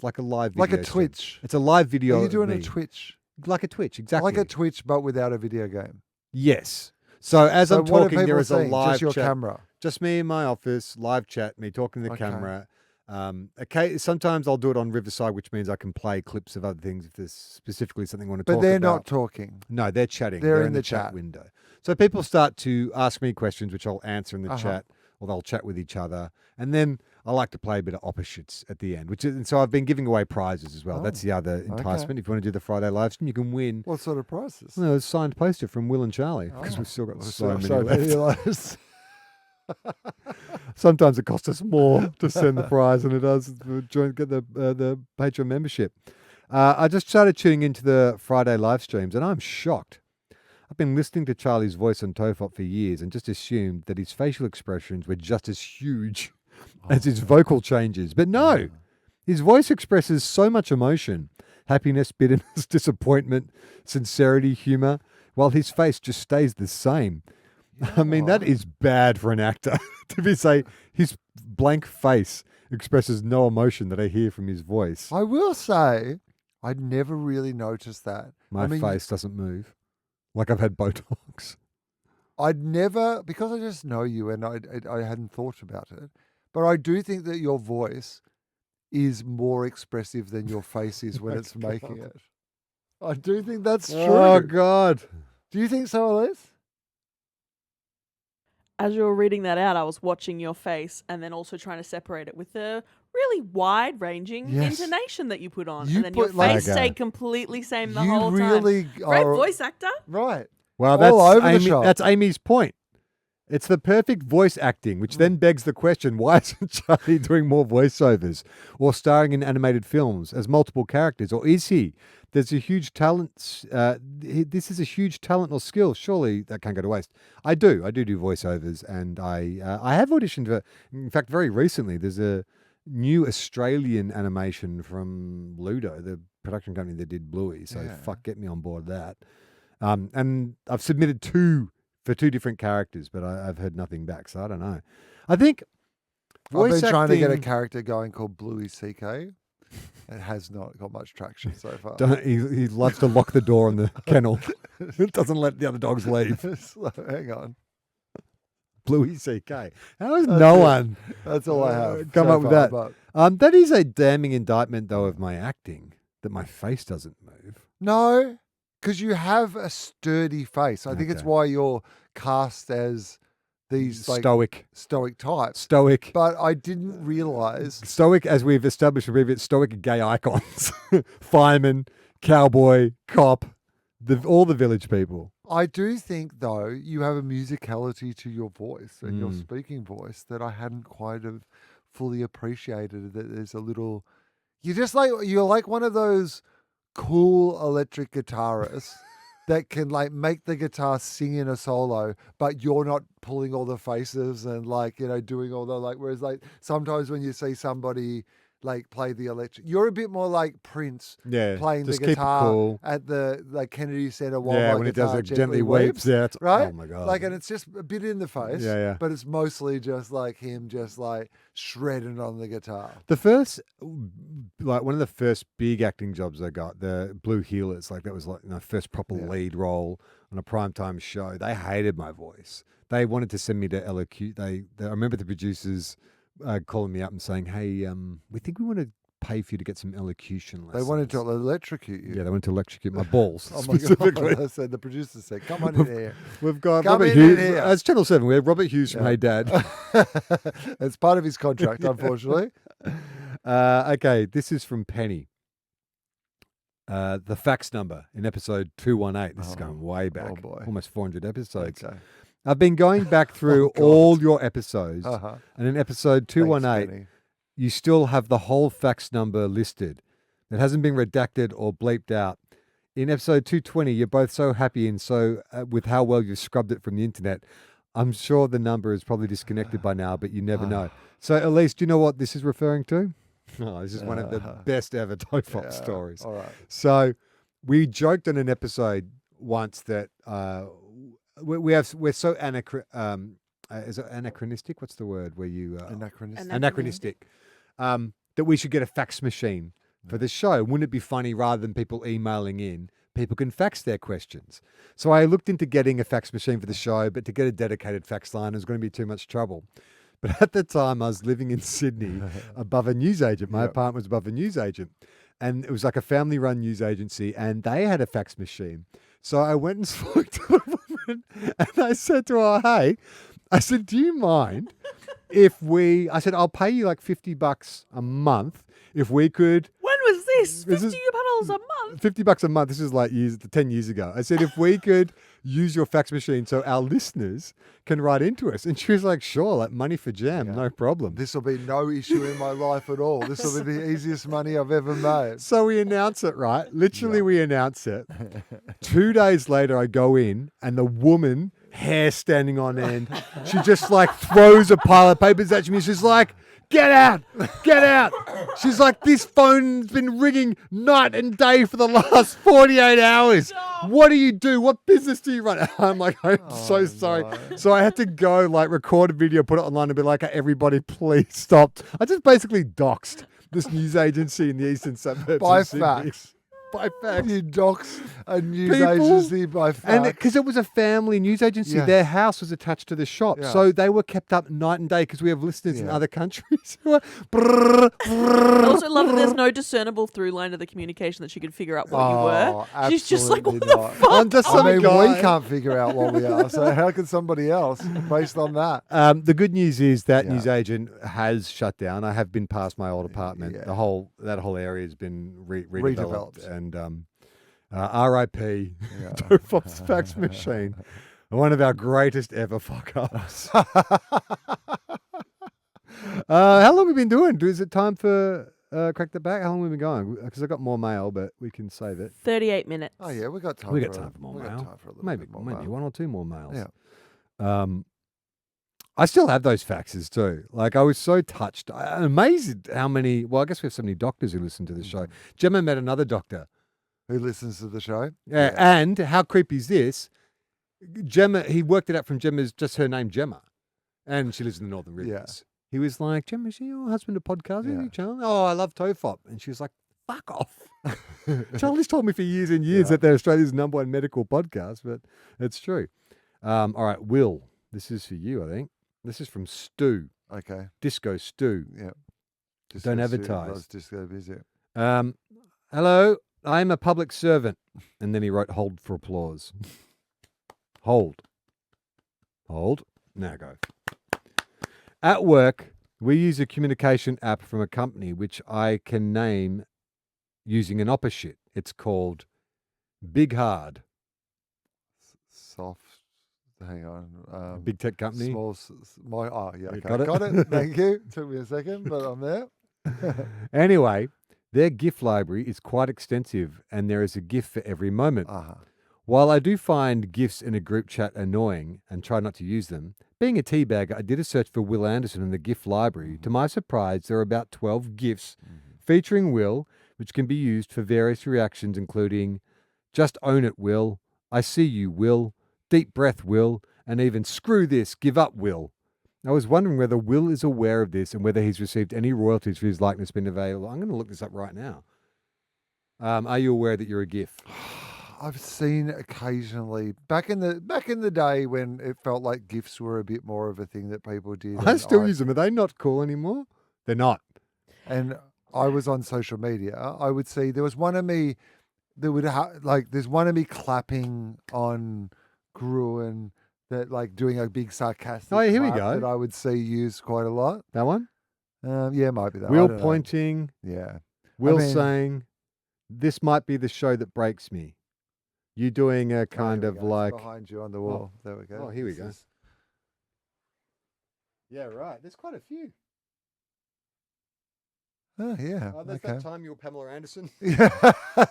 like a live video like a stream. Twitch. It's a live video. Are you of doing me. a Twitch? Like a Twitch, exactly. Like a Twitch, but without a video game. Yes. So as So I'm what are talking, there people is a seeing? live Just your chat. camera. Just me in my office, live chat, me talking to the Okay. camera. Okay, sometimes I'll do it on Riverside, which means I can play clips of other things if there's specifically something I want to But talk they're about. not talking. No, they're chatting. They're in in the the chat chat. window. So people start to ask me questions, which I'll answer in the Uh-huh. chat, or they'll chat with each other. And then I like to play a bit of opposites at the end, and so I've been giving away prizes as well. Oh, That's the other enticement. If you want to do the Friday live stream, you can win. What sort of prices? No, a signed poster from Will and Charlie, because Oh. we've still got Well, so many so left. many left. Sometimes it costs us more to send the prize than it does to get the Patreon membership. I just started tuning into the Friday live streams, and I'm shocked. I've been listening to Charlie's voice on TOFOP for years and just assumed that his facial expressions were just as huge as his vocal changes. But no, his voice expresses so much emotion: happiness, bitterness, disappointment, sincerity, humor. while his face just stays the same. I mean, that is bad for an actor to say his blank face expresses no emotion that I hear from his voice. I will say, I'd never really noticed that. My face doesn't move. Like I've had Botox. I'd never, because I just know you and I hadn't thought about it, but I do think that your voice is more expressive than your face is when it's making it. I do think that's true. Oh, God. Do you think so, Elise? As you were reading that out, I was watching your face and then also trying to separate it with the really wide-ranging intonation that you put on. You and then your put, like- face stayed completely same the You whole really time. Great are- voice actor. Right. Well, All over the Amy, shop. that's Amy's point. It's the perfect voice acting, which then begs the question, why isn't Charlie doing more voiceovers or starring in animated films as multiple characters? Or is he? There's a huge talent. This is a huge talent or skill. Surely that can't go to waste. I do voiceovers, and I have auditioned for, in fact, very recently, there's a new Australian animation from Ludo, the production company that did Bluey. So get me on board that. And I've submitted for two different characters, but I've heard nothing back, so I don't know. I think I've been trying to get a acting- character going called Bluey CK. It has not got much traction so far. He loves to lock the door on the kennel. Doesn't let the other dogs leave. Hang on. Bluey CK. How has no one That's all I have. come so up with far, that? but- That is a damning indictment, though, of my acting, that my face doesn't move. No, because you have a sturdy face. I think it's Okay. why you're cast as these like stoic types. Stoic. But I didn't realize. Stoic, as we've established, stoic gay icons. Fireman, cowboy, cop, all the village people. I do think, though, you have a musicality to your voice and your speaking voice that I hadn't quite have fully appreciated. That there's a little. You're like one of those cool electric guitarists that can like make the guitar sing in a solo, but you're not pulling all the faces and doing all the whereas sometimes when you see somebody play the electric, you're a bit more like Prince playing the just keep it guitar cool. at the Kennedy Center while my when it does guitar it gently weeps. Yeah, right? Oh my God. And it's just a bit in the face. Yeah. But it's mostly just him just shredding on the guitar. The first, one of the first big acting jobs I got, the Blue Heelers, that was my first proper lead role on a primetime show. They hated my voice. They wanted to send me to LQ. I remember the producers calling me up and saying, "Hey, we think we want to pay for you to get some elocution lessons." They wanted to electrocute you. Yeah, they wanted to electrocute my balls Oh my specifically. God. The producer said, "Come on in here." We've got Come Robert in Hughes. here. It's Channel 7. We have Robert Hughes from Hey Dad. It's part of his contract, unfortunately. Okay, this is from Penny. The fax number in episode 218. This is going way back. Oh boy. Almost 400 episodes. Okay. I've been going back through God. all your episodes, Uh-huh. and in episode 218, Thanks, you still have the whole fax number listed. It hasn't been redacted or bleeped out. In episode 220, you're both so happy and so with how well you've scrubbed it from the internet. I'm sure the number is probably disconnected by now, but you never know. So, Elise, do you know what this is referring to? Oh, this is one of the best ever TOFOP stories. All right. So, we joked on an episode once that we're so is it anachronistic? What's the word where you anachronistic? That we should get a fax machine for the show. Wouldn't it be funny rather than people emailing in? People can fax their questions. So I looked into getting a fax machine for the show, but to get a dedicated fax line was going to be too much trouble. But at the time, I was living in Sydney above a newsagent. My apartment was above a newsagent. And it was like a family-run news agency, and they had a fax machine. So I went and spoke to the woman, and I said to her, "Hey," I said, "do you mind if I said, I'll pay you like $50 a month if we could." When was this? This is- $50 a month? $50 a month. This is 10 years ago. I said, if we could use your fax machine so our listeners can write into us. And she was like, sure, money for jam, no problem. This will be no issue in my life at all. This will be the easiest money I've ever made. So we announce it, right? Literally, we announce it. 2 days later, I go in and the woman hair standing on end. She just like throws a pile of papers at me. She's like, get out, get out. She's like, this phone's been ringing night and day for the last 48 hours. What do you do? What business do you run? I'm like, I'm so sorry. No. So I had to go like record a video, put it online and be like, everybody please stop. I just basically doxed this news agency in the eastern suburbs. By of Sydney. fax. By fax. You dox a news People- agency by fax. And because it was a family news agency, Yes. their house was attached to the shop. Yeah. So they were kept up night and day because we have listeners in Yeah. other countries who are brrr, I brrr, also love that there's no discernible through line of the communication that she could figure out what you were. Oh, She's just like, what absolutely the not. fuck? I'm just I some mean, guy. we can't figure out what we are. So how can somebody else based on that? The good news is that Yeah. news agent has shut down. I have been past my old apartment. Yeah. That whole area has been redeveloped. Redeveloped. And R.I.P. Yeah. Tofop's Fax Machine. One of our greatest ever fuck ups. How long have we been doing? Is it time for Crack the Back? How long have we been going? Because I got more mail, but we can save it. 38 minutes. Oh yeah, we got time. We for got time for more we mail. got time for a little Maybe bit more maybe mail. one or two more mails. Yeah. I still have those faxes too. Like I was so touched. I'm amazed how many. Well, I guess we have so many doctors who listen to the show. Gemma met another doctor. Who listens to the show? Yeah. And how creepy is this? Gemma, he worked it out from Gemma's just her name, Gemma, and she lives in the Northern Yeah. Rivers. He was like, Gemma, is your husband a podcaster? Yeah. You channel? Oh, I love TOFOP. And she was like, fuck off. Charlie's told me for years and years that they're Australia's #1 medical podcast, but it's true. All right, Will, this is for you, I think. This is from Stu, Okay. Disco Stu. Yeah. Don't Disco advertise. Loves Disco Visit. Hello, I'm a public servant. And then he wrote, hold for applause. Hold. Hold. Now go. At work, we use a communication app from a company which I can name using an opposite. It's called Big Hard. Soft. Hang on. Big tech company. Small. Oh yeah. You Okay. got it? Got it. Thank you. Took me a second, but I'm there. Anyway, their GIF library is quite extensive and there is a GIF for every moment. While I do find GIFs in a group chat annoying and try not to use them, being a teabagger, I did a search for Will Anderson in the GIF library. To my surprise, there are about 12 GIFs featuring Will, which can be used for various reactions, including just own it, Will, I see you, Will, deep breath, Will, and even screw this, give up, Will. I was wondering whether Will is aware of this and whether he's received any royalties for his likeness being available. I'm going to look this up right now. Are you aware that you're a GIF? I've seen occasionally back in the day when it felt like GIFs were a bit more of a thing that people did. I and still use them. Are they not cool anymore? They're not. And I was on social media. I would see there was one of me that would there's one of me clapping on Gruen that like doing a big sarcastic. Oh, yeah, here we clap go. That I would see used quite a lot. That one? Yeah, might be that. I Will don't know. pointing. Yeah. Will mean- saying, this might be the show that breaks me. You doing a Oh, kind here of we go. It's like. behind you on the wall. There we go. Oh, here we This go. is- Yeah, right. There's quite a few. Oh yeah. There's okay. that time you were Pamela Anderson. Yeah.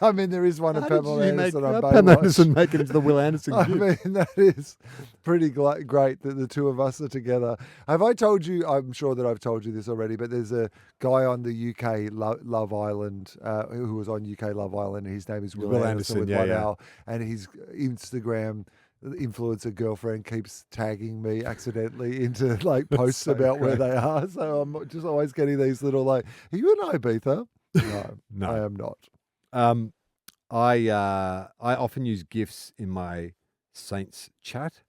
I mean, there is one of How did Pamela you make Anderson on Pamela Baywatch. Anderson make it into the Will Anderson I GIF? mean, that is pretty great that the two of us are together. Have I told you? I'm sure that I've told you this already, but there's a guy on the UK Love Island who was on UK Love Island. His name is Will Anderson with yeah, one yeah. L, and his Instagram influencer girlfriend keeps tagging me accidentally into like posts so about where great. they are. So I'm just always getting these little like, are you in Ibiza? No, No. I am not. I often use GIFs in my Saints chat,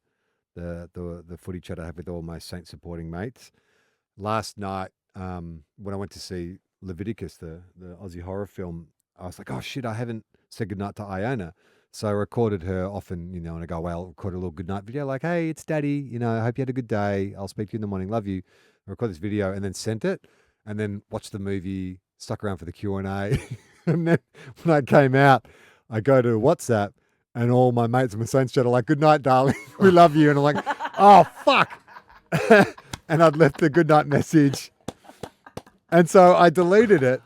the footy chat I have with all my Saints supporting mates. Last night, when I went to see Leviticus, the Aussie horror film, I was like, oh shit, I haven't said goodnight to Iona. So I recorded her often, and I go, well, I'll record a little goodnight video like, hey, it's Daddy, I hope you had a good day. I'll speak to you in the morning. Love you. I record this video and then sent it and then watched the movie, stuck around for the Q&A. And then when I came out, I go to WhatsApp and all my mates in my Saints chat are like, good night, darling. We love you. And I'm like, oh, fuck. And I'd left the good night message. And so I deleted it.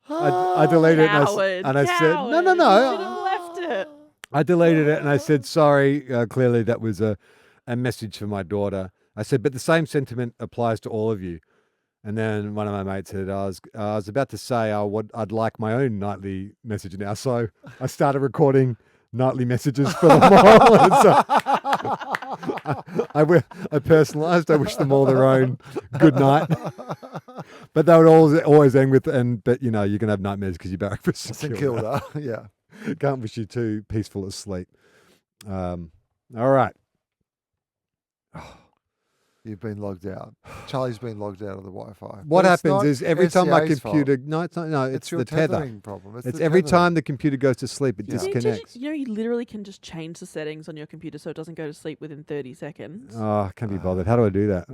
I deleted Coward, it and I said, no. You should have left it. I deleted it and I said, sorry, clearly that was a a message for my daughter. I said, but the same sentiment applies to all of you. And then one of my mates said, I was about to say, I'd like my own nightly message now. So I started recording nightly messages for them all. And so I personalised. I wish them all their own good night. But they would always end with, but you know, you can have nightmares because you're back for St Kilda. Yeah. Can't wish you too peaceful asleep. All right. You've been logged out. Charlie's been logged out of the Wi-Fi. What But it's happens not is every time my SCA's computer, fault. no, it's not. No, it's your the tether. tethering problem. It's the every tethering. time the computer goes to sleep, it Yeah. disconnects. You know, you literally can just change the settings on your computer so it doesn't go to sleep within 30 seconds. Oh, I can't be bothered. How do I do that?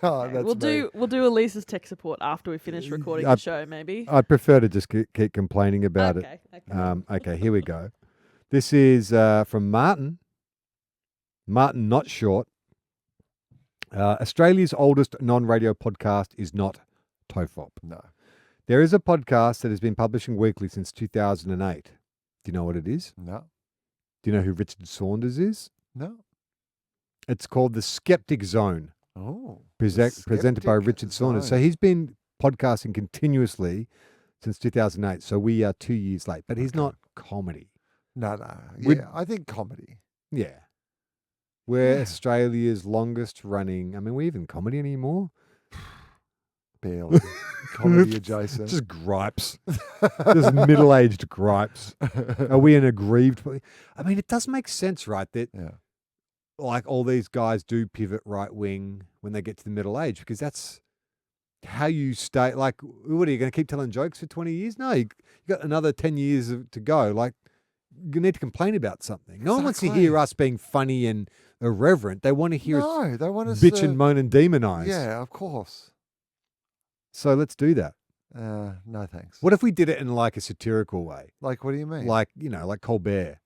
Oh, Okay, that's we'll do Elise's tech support after we finish recording the show, maybe. I'd prefer to just keep complaining about it. Okay. Okay, here we go. This is from Martin. Martin, not short. Australia's oldest non-radio podcast is not TOFOP. No. There is a podcast that has been publishing weekly since 2008. Do you know what it is? No. Do you know who Richard Saunders is? No. It's called The Skeptic Zone, Oh. presented by Skeptic Richard Saunders. So Zone. he's been podcasting continuously since 2008. So we are 2 years late, but he's Okay. not comedy. No. Would- Yeah, I think comedy. Yeah. We're Yeah. Australia's longest running. I mean, we even comedy anymore? Barely. Comedy adjacent. Just gripes. Just middle-aged gripes. Are we an aggrieved? I mean, it does make sense, right? That Yeah. like all these guys do pivot right wing when they get to the middle age, because that's how you stay. Like, what are you going to keep telling jokes for 20 years? No, you got another 10 years to go. Like, you need to complain about something. No one wants to Exactly. hear us being funny and irreverent. They want to hear us No, they want us bitch to... and moan and demonize. Yeah, of course. So let's do that. No, thanks. What if we did it in like a satirical way? Like, what do you mean? Like, you know, like Colbert.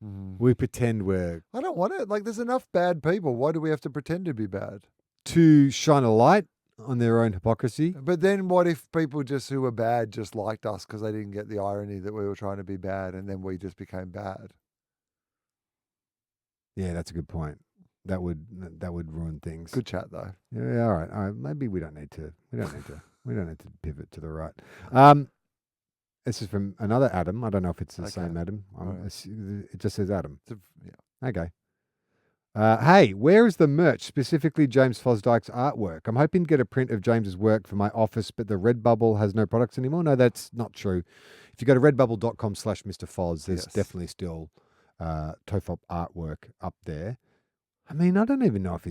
Mhm. We pretend we're I don't want it. Like, there's enough bad people. Why do we have to pretend to be bad? to shine a light on their own hypocrisy. But then what if people just who were bad just liked us because they didn't get the irony that we were trying to be bad and then we just became bad? Yeah, that's a good point. That would ruin things. Good chat, though. Yeah, all right. Maybe we don't need to pivot to the right. This is from another Adam. I don't know if it's the Okay. same Adam. All right. It just says Adam. Yeah. Okay. Hey, where is the merch, specifically James Fosdyke's artwork? I'm hoping to get a print of James's work for my office, but the Redbubble has no products anymore. No, that's not true. If you go to redbubble.com/Mr. Foz, there's Yes. definitely still TOFOP artwork up there. I mean, I don't even know if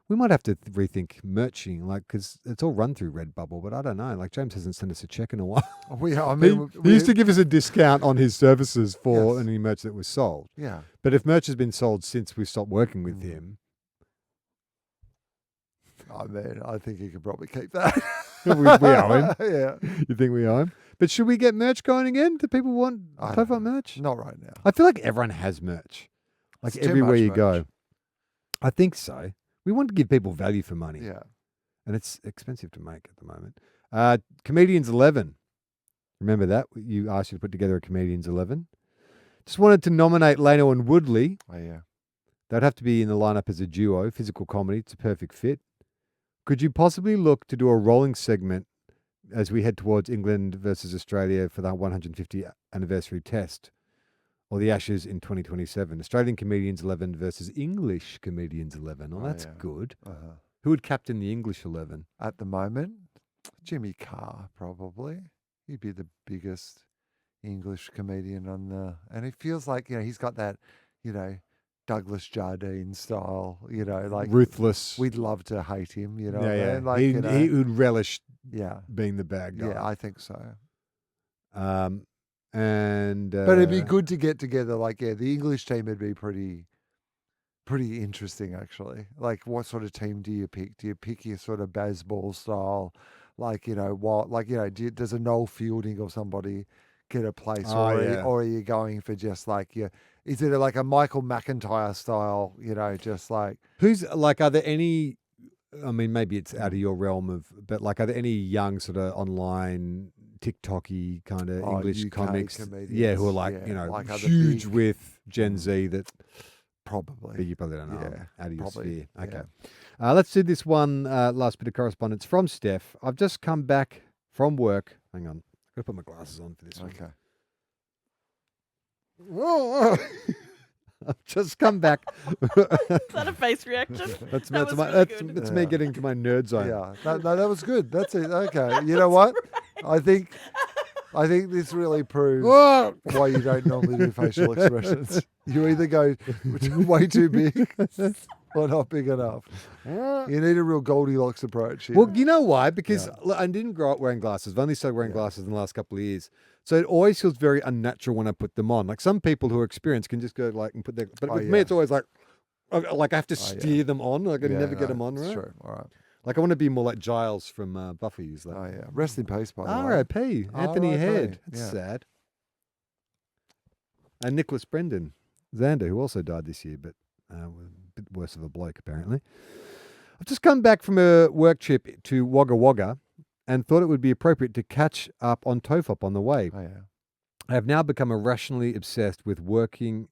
we might have to rethink merching, like, because it's all run through Redbubble, but I don't know. Like, James hasn't sent us a check in a while. He used to give us a discount on his services for Yes. any merch that was sold. Yeah. But if merch has been sold since we stopped working with him, I mean, I think you could probably keep that. we owe him. Yeah. You think we owe him? But should we get merch going again? Do people want I don't TOFOP merch? Not right now. I feel like everyone has merch. Like It's too everywhere much you go. merch. I think so. We want to give people value for money. Yeah. And it's expensive to make at the moment. Comedians 11. Remember that? You asked you to put together a Comedians 11. Just wanted to nominate Lano and Woodley. Oh, yeah. They'd have to be in the lineup as a duo, physical comedy. It's a perfect fit. Could you possibly look to do a rolling segment as we head towards England versus Australia for the 150th anniversary test, or the Ashes in 2027? Australian Comedians 11 versus English Comedians 11. Oh, that's yeah. good. Uh-huh. Who would captain the English 11? At the moment, Jimmy Carr, probably. He'd be the biggest English comedian on the... And it feels like, he's got that, Douglas Jardine style, like... Ruthless. We'd love to hate him, yeah. what I mean? Like, he would relish yeah. being the bad guy. Yeah, I think so. And But it'd be good to get together. Like, the English team would be pretty interesting, actually. Like, what sort of team do you pick? Do you pick your sort of Bazball style? Like, does a Noel Fielding or somebody get a place? Or are you going for just like, is it like a Michael McIntyre style, just like... Who's, like, are there any, I mean, maybe it's out of your realm but like, are there any young sort of online TikTok-y kind of English UK comics? comedians, Yeah, who are like, like other huge big- with Gen Z that Probably. But you probably don't know. Yeah, Out of your probably, sphere. Okay. yeah. Let's do this one last bit of correspondence from Steph. I've just come back from work. Hang on. I've got to put my glasses on for this one. Okay. I've just come back. Is that a face reaction? That's That was my, really that's, good. that's me getting to my nerd zone. Yeah. That was good. That's it. Okay. You know what? I think this really proves Whoa! why you don't normally do facial expressions. You either go way too big or not big enough. You need a real Goldilocks approach here. Well, you know why? Because look, I didn't grow up wearing glasses. I've only started wearing glasses in the last couple of years. So it always feels very unnatural when I put them on. Like some people who are experienced can just go like and put their... But with me, it's always like I have to steer them on. Like I never get them on, right? True. All right. Like I want to be more like Giles from Buffy. He's like, Oh, yeah. Rest in peace, by the way. R.I.P. Anthony R.I.P., Head. That's yeah. sad. And Nicholas Brendan Xander, who also died this year, but was a bit worse of a bloke, apparently. I've just come back from a work trip to Wagga Wagga and thought it would be appropriate to catch up on TOFOP on the way. Oh, yeah. I have now become irrationally obsessed with working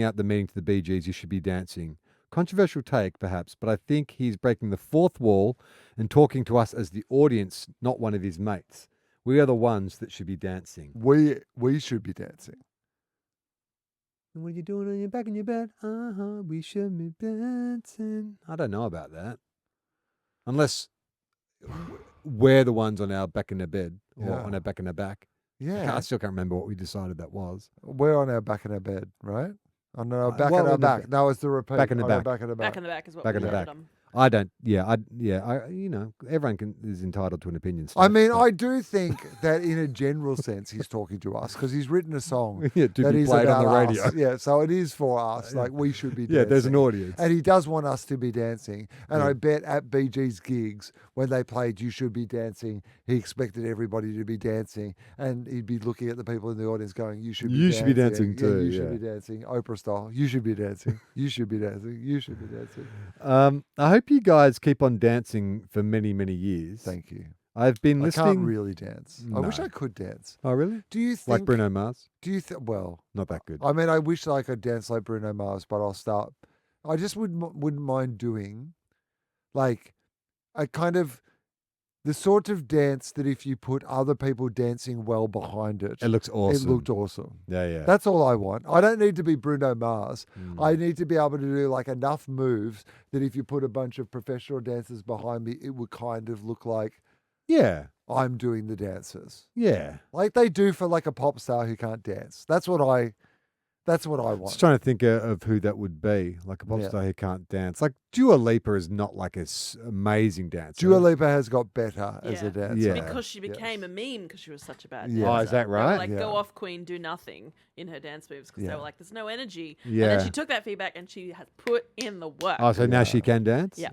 out the meaning to the Bee Gees, You Should Be Dancing. Controversial take, perhaps, but I think he's breaking the fourth wall and talking to us as the audience, not one of his mates. We are the ones that should be dancing. We should be dancing. And what are you doing on your back in your bed? We should be dancing. I don't know about that. Unless we're the ones on our back in the bed or on our back in the back. Yeah. I still can't remember what we decided that was. We're on our back in our bed, right? On our back well, in our in the back. No, it's the repeat. Back in the On our back. back in the back. Back in the back is what Back we in the landed back. on. I don't. Everyone is entitled to an opinion. I Steph, mean, but- I do think that in a general sense, he's talking to us because he's written a song Yeah, to that be is played on about the radio. us. Yeah, so it is for us. Like we should be dancing. Yeah, there's an audience. And he does want us to be dancing. And Yeah. I bet at BG's gigs, when they played You Should Be Dancing, he expected everybody to be dancing. And he'd be looking at the people in the audience going, You should be You dancing. should be dancing Yeah, too, you should yeah. be dancing. Oprah style. You should be dancing. You should be dancing. You should be dancing. I hope you guys keep on dancing for many, many years. Thank you. I've been I listening. can't really dance. I wish No. I could dance. Oh, really? Do you think... Like Bruno Mars? Do you think... Well... Not that good. I mean, I wish I could dance like Bruno Mars, but I'll start. I just wouldn't mind doing, like, a kind of the sort of dance that if you put other people dancing well behind it, It looks awesome. it looked awesome. Yeah. That's all I want. I don't need to be Bruno Mars. Mm. I need to be able to do like enough moves that if you put a bunch of professional dancers behind me, it would kind of look like Yeah. I'm doing the dances, Yeah. like they do for like a pop star who can't dance. That's what I want. Just trying to think of who that would be, like a pop Yeah. star who can't dance. Like Dua Lipa is not like a amazing dancer. Dua Lipa has got better as Yeah. a dancer. Yeah. Because she became a meme because she was such a bad Yeah. dancer. Oh, is that They were right? like, Yeah. go off, queen, do nothing in her dance moves because they Yeah. were like, there's no energy. Yeah. And then she took that feedback and she has put in the work. Oh, so now Yeah. she can dance? Yeah.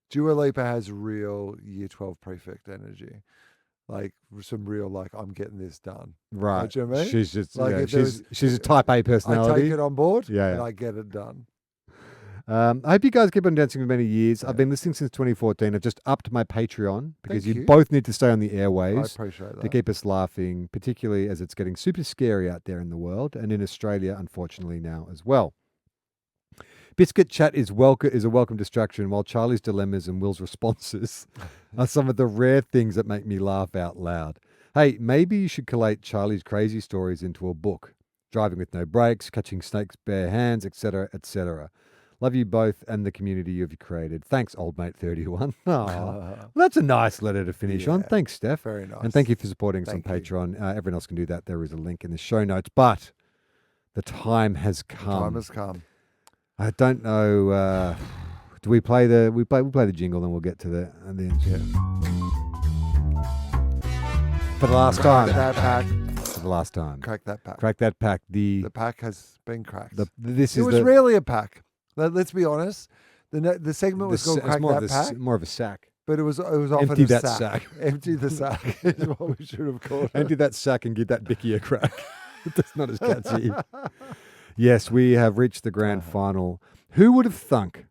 Dua Lipa has real year 12 prefect energy. Like some real, like, I'm getting this done. Right. Do you know what I mean? She's just, Like, yeah, if there she's a type A I personality. take it on board Yeah, and yeah. I get it done. I hope you guys keep on dancing for many years. I've been listening since 2014. I've just upped my Patreon because Thank you you. both need to stay on the I airwaves appreciate to that. keep us laughing, particularly as it's getting super scary out there in the world and in Australia, unfortunately, now as well. Biscuit chat is a welcome distraction, while Charlie's dilemmas and Will's responses are some of the rare things that make me laugh out loud. Hey, maybe you should collate Charlie's crazy stories into a book. Driving with no brakes, catching snakes bare hands, etc., etc. Love you both and the community you've created. Thanks, old mate 31. Aw. Well, that's a nice letter to finish on. Yeah. Thanks, Steph. Very nice. And thank you for supporting us on Thank you. Patreon. Everyone else can do that. There is a link in the show notes. But the time has The come. time has come. I don't know. Do we play the we play the jingle, then we'll get to the and then for the last Crack time. that pack. For the last time. Crack that pack. Crack that pack. The pack has been cracked. This it is was the rarely a pack. Let's be honest. The segment was called it's Crack more That of a, Pack, more of a sack. but it was often Empty a that sack. sack. Empty the sack is what we should have called it. Empty that sack and give that Bicky a crack. That's not as catchy. Yes, we have reached the grand final. Who would have thunk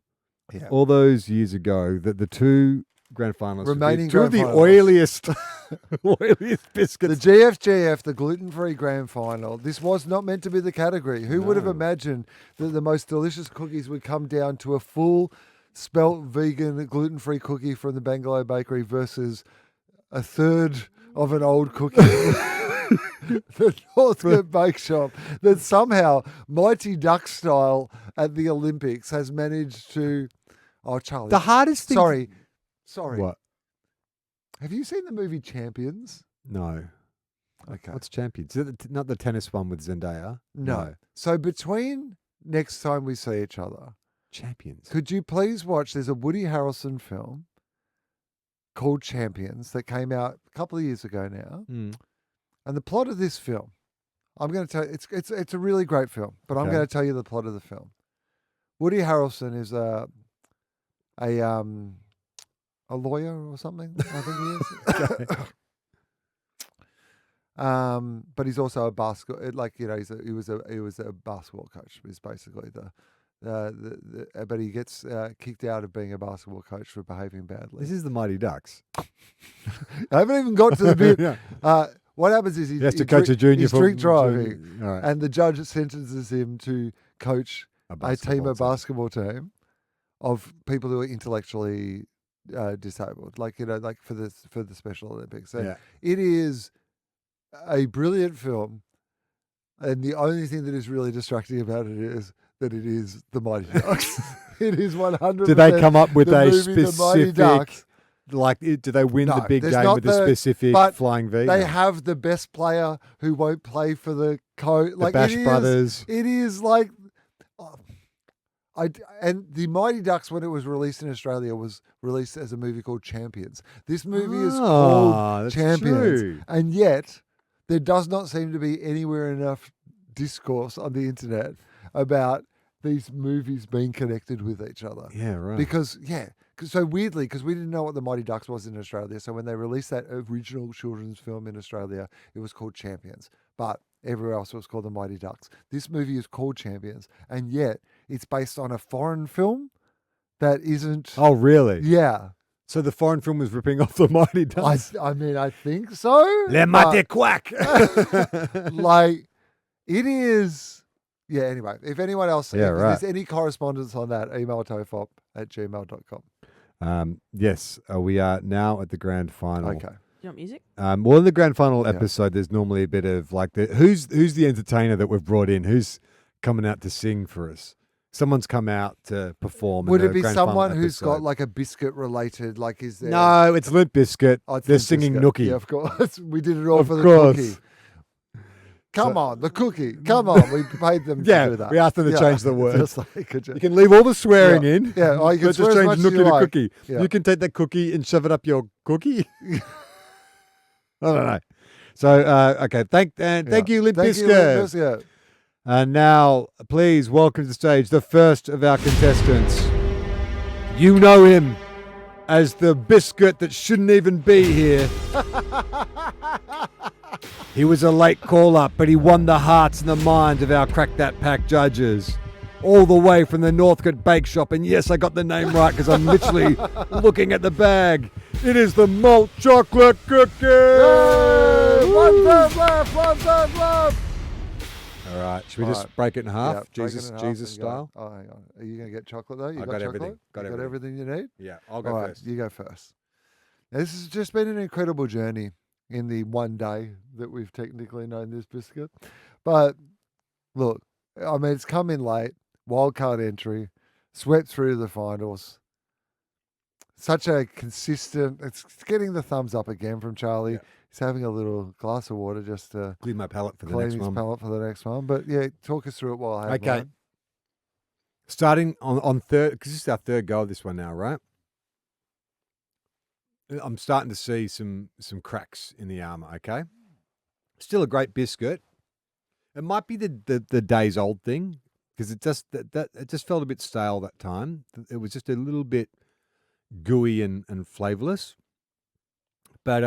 Yeah. all those years ago that the two grand finalists would be Remaining two of grand the finalists. oiliest Oiliest The biscuits. GFGF, the gluten-free grand final. This was not meant to be the category. Who would have No. imagined that the most delicious cookies would come down to a full Spelt vegan gluten-free cookie from the Bangalow bakery versus a third of an old cookie. The Northcote Bakeshop that somehow Mighty Duck style at the Olympics has managed to. Oh, Charlie. The hardest thing. Sorry. What? Have you seen the movie Champions? No. Okay. What's Champions? Is it not the tennis one with Zendaya? No. So between next time we see each other, Champions. could you please watch? There's a Woody Harrelson film called Champions that came out a couple of years ago now. Mm. And the plot of this film, I'm going to tell you, it's a really great film, but I'm Okay. going to tell you the plot of the film. Woody Harrelson is a lawyer or something, I think he is. But he's also a basketball, he was a basketball coach. Is basically but he gets kicked out of being a basketball coach for behaving badly. This is the Mighty Ducks. I haven't even got to the bit. Yeah. What happens is He has to coach a junior. He's for drink driving, All right. and the judge sentences him to coach a basketball team of people who are intellectually disabled, like for the Special Olympics. And Yeah. it is a brilliant film, and the only thing that is really distracting about it is that it is the Mighty Ducks. It is 100%. Did they come up with the a movie, The Mighty specific? Ducks. Like, do they win No, the big there's game not with a the- specific but flying V? They No. have the best player who won't play for the coach. the Bash Brothers. It is like, and the Mighty Ducks, when it was released in Australia, was released as a movie called Champions. This movie is called that's Champions, true. and yet there does not seem to be anywhere enough discourse on the internet about these movies being connected with each other. Yeah, right. Because so weirdly, because we didn't know what the Mighty Ducks was in Australia, so when they released that original children's film in Australia, it was called Champions, but everywhere else it was called the Mighty Ducks. This movie is called Champions, and yet it's based on a foreign film that isn't. Oh, really? Yeah, So the foreign film was ripping off the Mighty Ducks. I mean, I think so. Le Mighty Quack. Like, it is. Yeah, anyway, if anyone else, Yeah, if right. there's any correspondence on that, email tofop@gmail.com. Yes, we are now at the grand final. Okay. You want music? Well, in the grand final Yeah. episode, there's normally a bit of like who's the entertainer that we've brought in? Who's coming out to sing for us? Someone's come out to perform. Would in it the be grand final someone who's got episode. like a biscuit related? Like, is there? No, it's Limp Bizkit. Oh, it's They're the singing biscuit. Nookie. Yeah, of course. We did it all Of for the course. cookie. Come on, the cookie. Come on. We paid them Yeah, to do that. we asked them to change the words. Just like, could you? You can leave all the swearing Yeah. in. Yeah, or you can but swear just as change much as you Nookie to like. cookie. Yeah. You can take that cookie and shove it up your cookie. I don't know. So, okay. Thank you, Limp Thank you, Bizkit. Limp Bizkit. And now, please welcome to the stage the first of our contestants. You know him as the biscuit that shouldn't even be here. He was a late call-up, but he won the hearts and the minds of our Crack That Pack judges. All the way from the Northcote Bakeshop. And yes, I got the name right because I'm literally looking at the bag. It is the Malt Chocolate Cookie! Yay! Woo! One third left. All right, should we All just right. break it in half? Yeah, break it Jesus in half Jesus and go. style? Oh, hang on. Are you going to get chocolate though? You I got got chocolate? everything. Got You everything. you need? Yeah, I'll go All right, first. you go first. Now, this has just been an incredible journey in the one day that we've technically known this biscuit. But look, I mean, it's come in late, wild card entry, swept through the finals. Such a consistent, it's getting the thumbs up again from Charlie. Yeah. He's having a little glass of water just to Clean my palate for the clean next his one. palate for the next one. But yeah, talk us through it while I have Okay. mine. Starting on third, because this is our third go of this one now, right? I'm starting to see some cracks in the armor. Okay, still a great biscuit. It might be the days old thing because it just that it just felt a bit stale that time. It was just a little bit gooey and flavorless. But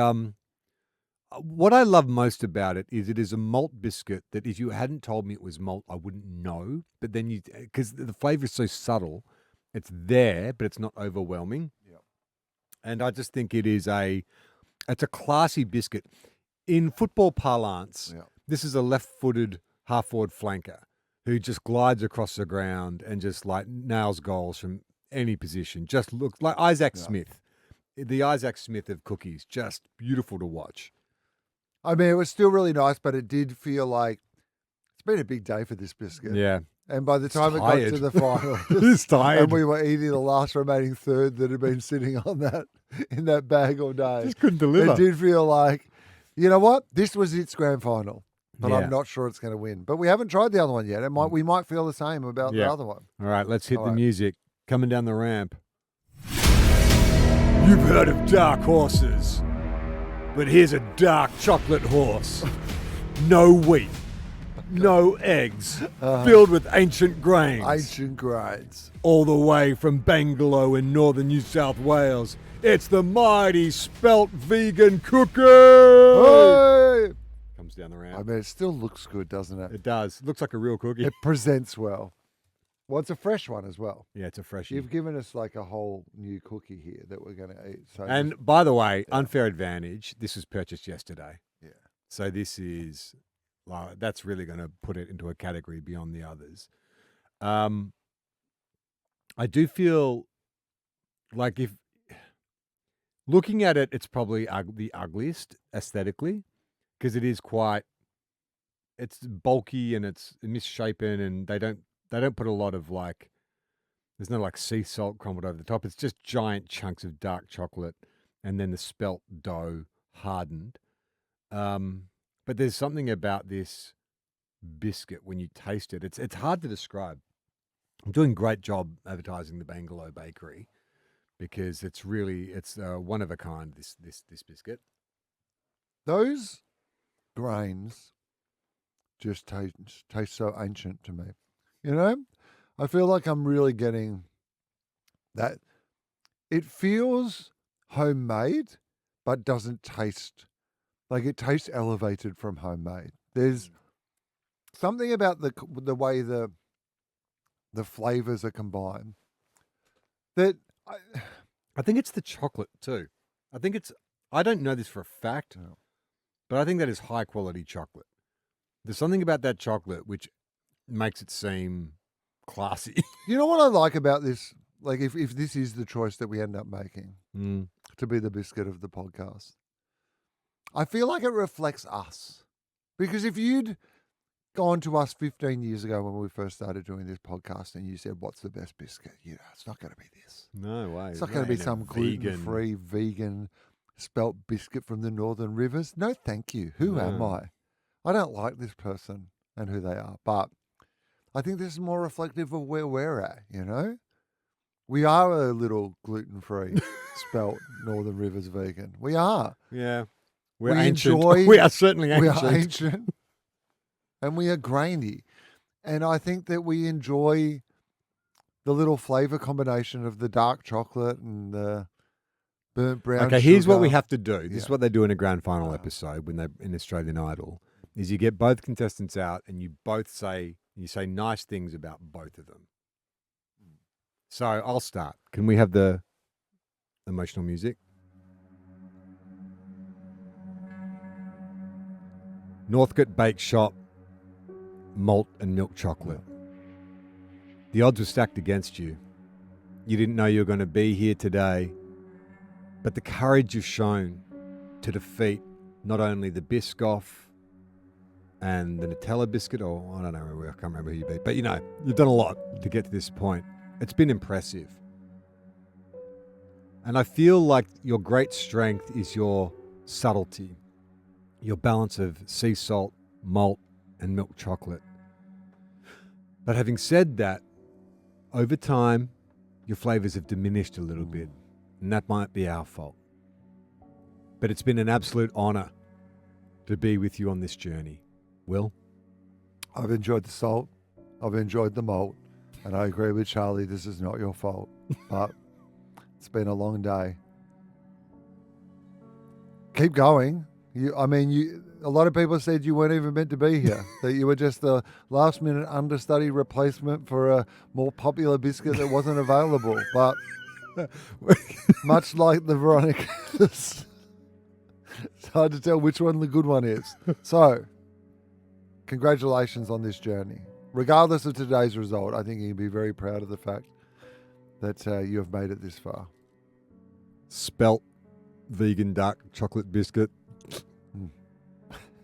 what I love most about it is a malt biscuit that if you hadn't told me it was malt, I wouldn't know. But then because the flavor is so subtle, it's there, but it's not overwhelming. Yep. And I just think it is a It's a classy biscuit. In football parlance, Yeah. this is a left-footed half-forward flanker who just glides across the ground and just like nails goals from any position. Just looks like Isaac Smith, the Isaac Smith of cookies. Just beautiful to watch. I mean, it was still really nice, but it did feel like it's been a big day for this biscuit. Yeah. And by the time it got to tired. the final, It's tired. and we were eating the last remaining third that had been sitting on that in that bag all day. Just couldn't deliver. It did feel like, you know what? This was its grand final, but Yeah. I'm not sure it's going to win. But we haven't tried the other one yet. We might feel the same about the other one. All right, let's hit All the right. music. Coming down the ramp. You've heard of dark horses, but here's a dark chocolate horse. No wheat, no eggs, filled with ancient grains. Ancient grades. All the way from Bangalow in northern New South Wales. It's the mighty Spelt vegan cookie. Hey! Comes down the I ramp. mean, it still looks good, doesn't it? It does. Looks like a real cookie. It presents well. Well, it's a fresh one as well. Yeah, it's a freshie. You've given us like a whole new cookie here that we're going to eat. So And by the way, unfair advantage, this was purchased yesterday. Yeah. So this is, that's really going to put it into a category beyond the others. I do feel like if looking at it, it's probably the ugliest aesthetically because it is it's bulky and it's misshapen and they don't put a lot of there's no sea salt crumbled over the top. It's just giant chunks of dark chocolate and then the spelt dough hardened. But there's something about this biscuit when you taste it. It's hard to describe. I'm doing a great job advertising the Bangalow bakery because it's one of a kind, this biscuit. those grains just taste so ancient to me. You know, I feel like I'm really getting that. It feels homemade, but doesn't taste like it tastes elevated from homemade. There's something about the way the flavors are combined that I think it's the chocolate too. I don't know this for a fact, but I think that is high quality chocolate. There's something about that chocolate which makes it seem classy. You know what I like about this? Like if this is the choice that we end up making to be the biscuit of the podcast, I feel like it reflects us. Because if you'd gone to us 15 years ago when we first started doing this podcast and you said, what's the best biscuit? It's not going to be this. No way. It's not going to be some gluten-free, vegan, spelt biscuit from the Northern Rivers. No, thank you. Who am I? I don't like this person and who they are. But I think this is more reflective of where we're at, you know? We are a little gluten-free, spelt Northern Rivers vegan. We are. Yeah. We ancient. enjoy- We are certainly We ancient. are ancient. And we are grainy. And I think that we enjoy the little flavor combination of the dark chocolate and the burnt brown Okay, here's what we sugar. have to do. This is what they do in a grand final episode when they're in Australian Idol, is you get both contestants out and you say nice things about both of them. So I'll start. Can we have the emotional music? Northcote Bakeshop, malt and milk chocolate. The odds were stacked against you. You didn't know you were going to be here today, but the courage you've shown to defeat not only the Biscoff and the Nutella biscuit, or I don't know, I can't remember who you beat, but you've done a lot to get to this point. It's been impressive. And I feel like your great strength is your subtlety, your balance of sea salt, malt, and milk chocolate. But having said that, over time, your flavors have diminished a little bit, and that might be our fault. But it's been an absolute honor to be with you on this journey. Will? I've enjoyed the salt. I've enjoyed the malt. And I agree with Charlie, this is not your fault. But it's been a long day. Keep going. A lot of people said you weren't even meant to be here, that you were just a last-minute understudy replacement for a more popular biscuit that wasn't available. But much like the Veronicas, hard to tell which one the good one is. So, congratulations on this journey. Regardless of today's result, I think you can be very proud of the fact that you have made it this far. Spelt vegan dark chocolate biscuit.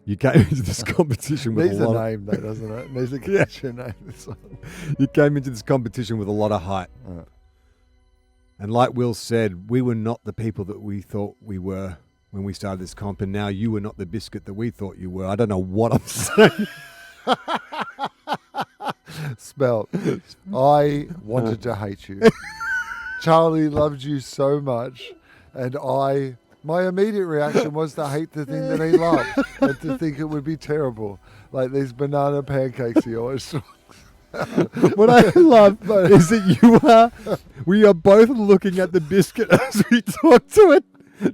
You came into this competition with Needs a lot a name, though, doesn't it? Needs a catchy name. This one. You came into this competition with a lot of hype. And like Will said, we were not the people that we thought we were when we started this comp, and now you were not the biscuit that we thought you were. I don't know what I'm saying. Spelt. I wanted to hate you. Charlie loved you so much, and my immediate reaction was to hate the thing that he loved and to think it would be terrible, like these banana pancakes he always talks. What I love is that we are both looking at the biscuit as we talk to it,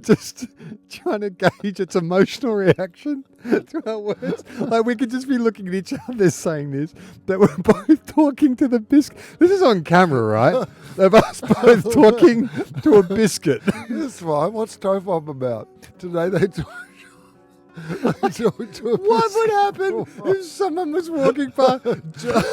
just trying to gauge its emotional reaction to our words. Like we could just be looking at each other saying this, that we're both talking to the biscuit. This is on camera, right? Of us both talking to a biscuit. That's fine. What's TOFOP about? Today they talk to a What biscuit. would happen if someone was walking past,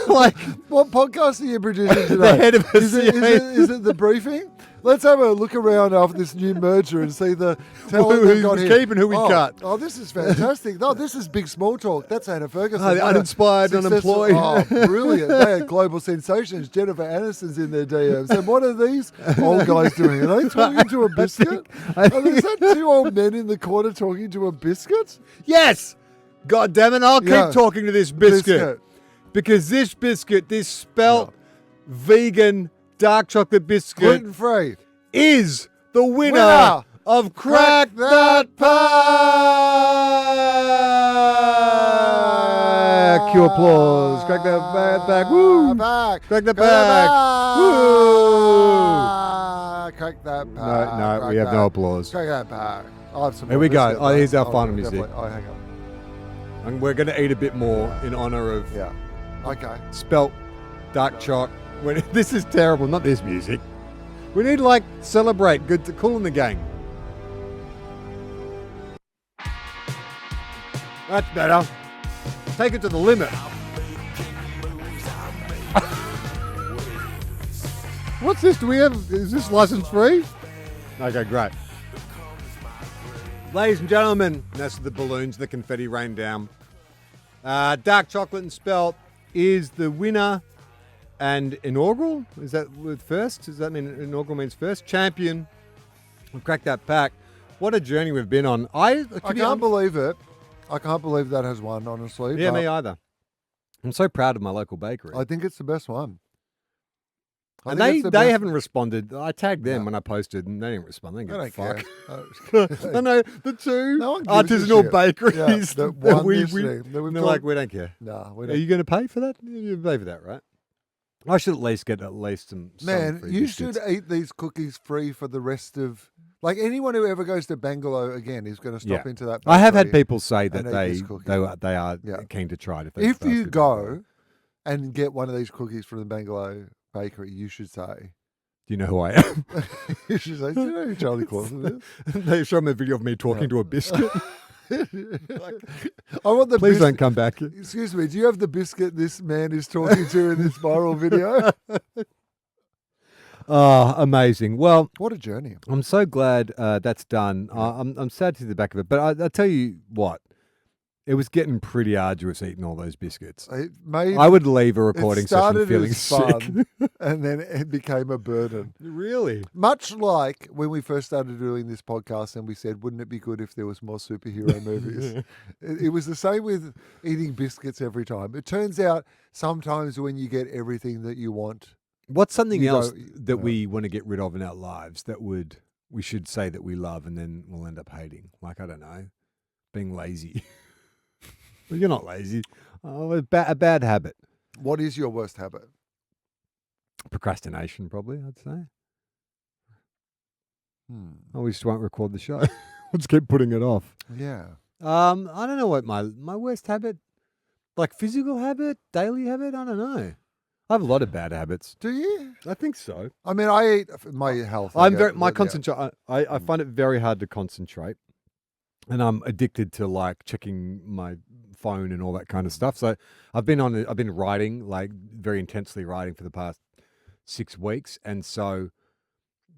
like What podcast are you producing the today? head of a Is it the briefing? Let's have a look around after this new merger and see the talent Who they've got was here. keeping, who we Oh, cut. Oh, this is fantastic. No, this is big small talk. That's Anna Ferguson. Oh, the uninspired, Successful- unemployed. Oh, brilliant. They are global sensations. Jennifer Aniston's in their DMs. And what are these old guys doing? Are they talking to a biscuit? I think- Is that two old men in the corner talking to a biscuit? Yes! God damn it, I'll Yeah. keep talking to this biscuit. Because this biscuit, this Spelt vegan dark chocolate biscuit, Gluten-free. is the winner Winner of Crack That Pack! Cue applause. Crack that back. Woo! Back. Crack that Crack back. that Woo! back. Crack that No, back. no, Crack we have that. no applause. Crack that back. I'll have some Here more we go. biscuit, Oh, here's though. our final music. Definitely. Oh, hang on. And we're going to eat a bit more in honor of Yeah. Okay. Spelt dark choc. This is terrible, not this music. We need to celebrate good to Cool in the Gang. That's better. Take it to the limit. What's this? Is this license free? Okay, great. Ladies and gentlemen, that's the balloons, the confetti rain down. Dark chocolate and Spelt is the winner and inaugural. Is that with first? Does that mean inaugural means first? Champion. We've cracked that pack. What a journey we've been on. I can't believe it. I can't believe that has won, honestly. Yeah, but me either. I'm so proud of my local bakery. I think it's the best one. I And think they it's the best- haven't responded. I tagged them No. when I posted, and they didn't respond. They I didn't don't give care. a fuck. I know the two No one gives a artisanal shit. bakeries Yeah, that that won we this thing, that we've they're got- like, we don't care. No, we Are don't. you going to pay for that? You pay for that, right? I should at least get some Man, free you biscuits. should eat these cookies free for the rest of. Like anyone who ever goes to Bangalow again is going to stop Yeah. into that. I have had bakery. people say that and eat they this cookie. they are Yeah. keen to try it. If they you go and get one of these cookies from the Bangalow bakery, you should say. do you know who I am? You should say, do you know who Charlie Clausen is? They show me a video of me talking to a biscuit. I want the Please biscuit. don't come back. Excuse me, do you have the biscuit this man is talking to in this viral video? Oh, amazing. Well, What a journey. I'm so glad that's done. I'm sad to see the back of it, but I tell you what, it was getting pretty arduous eating all those biscuits. It made I would leave a it recording session started feeling as sick. fun, and then it became a burden. Really? Much like when we first started doing this podcast and we said, wouldn't it be good if there was more superhero movies? It was the same with eating biscuits every time. It turns out sometimes when you get everything that you want, What's something You else don't- that yeah. we want to get rid of in our lives that we should say that we love and then we'll end up hating? Like, I don't know, being lazy. Well, you're not lazy. Oh, a bad habit. what is your worst habit? Procrastination, probably, I'd say. Hmm. Oh, we just won't record the show. Let's keep putting it off. Yeah. I don't know what my worst habit, like physical habit, daily habit, I don't know. I have a lot of bad habits. Do you? I think so. I mean, I eat my health. I I'm get, very my but yeah. concentrate. I find it very hard to concentrate. and I'm addicted to like checking my phone and all that kind of stuff. So I've been writing, like very intensely writing for the past 6 weeks, and so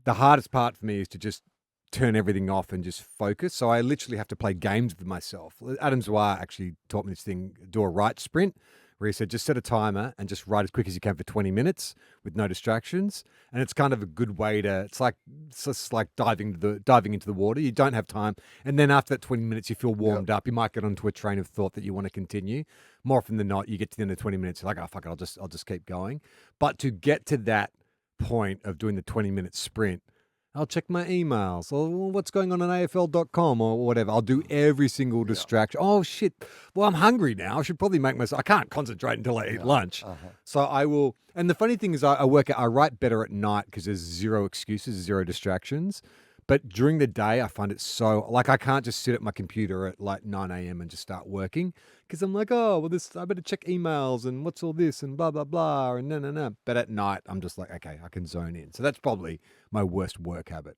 the hardest part for me is to just turn everything off and just focus. So I literally have to play games with myself. Adam Zwar actually taught me this thing, do a write sprint, where he said just set a timer and just write as quick as you can for 20 minutes with no distractions. And it's kind of a good way to, it's just like diving into the water. You don't have time. And then after that 20 minutes, you feel warmed up. You might get onto a train of thought that you want to continue. More often than not, you get to the end of 20 minutes, you're like, oh, fuck it, I'll just keep going. But to get to that point of doing the 20-minute sprint, I'll check my emails or what's going on AFL.com or whatever. I'll do every single distraction. Oh, shit. Well, I'm hungry now. I should probably make myself, I can't concentrate until I eat lunch. So I will. And the funny thing is I write better at night because there's zero excuses, zero distractions. But during the day, I find it so, like, I can't just sit at my computer at like 9 a.m. and just start working because I'm like, oh, well, I better check emails and what's all this and blah, blah, blah, and no. But at night, I'm just like, okay, I can zone in. So that's probably my worst work habit.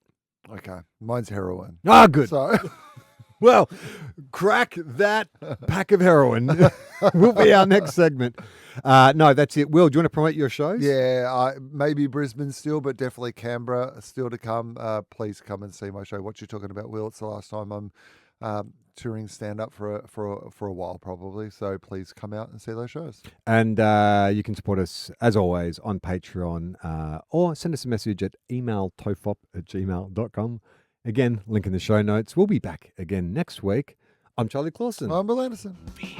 Okay. Mine's heroin. Ah, good. So Well, crack that pack of heroin will be our next segment. No, that's it. Will, do you want to promote your shows? yeah, maybe Brisbane still, but definitely Canberra still to come. Please come and see my show. What you're talking about, Will? It's the last time I'm touring stand up for a while, probably. So please come out and see those shows. And you can support us, as always, on Patreon or send us a message at emailtofop@gmail.com. Again, link in the show notes. We'll be back again next week. I'm Charlie Clausen. I'm Bill Anderson. Be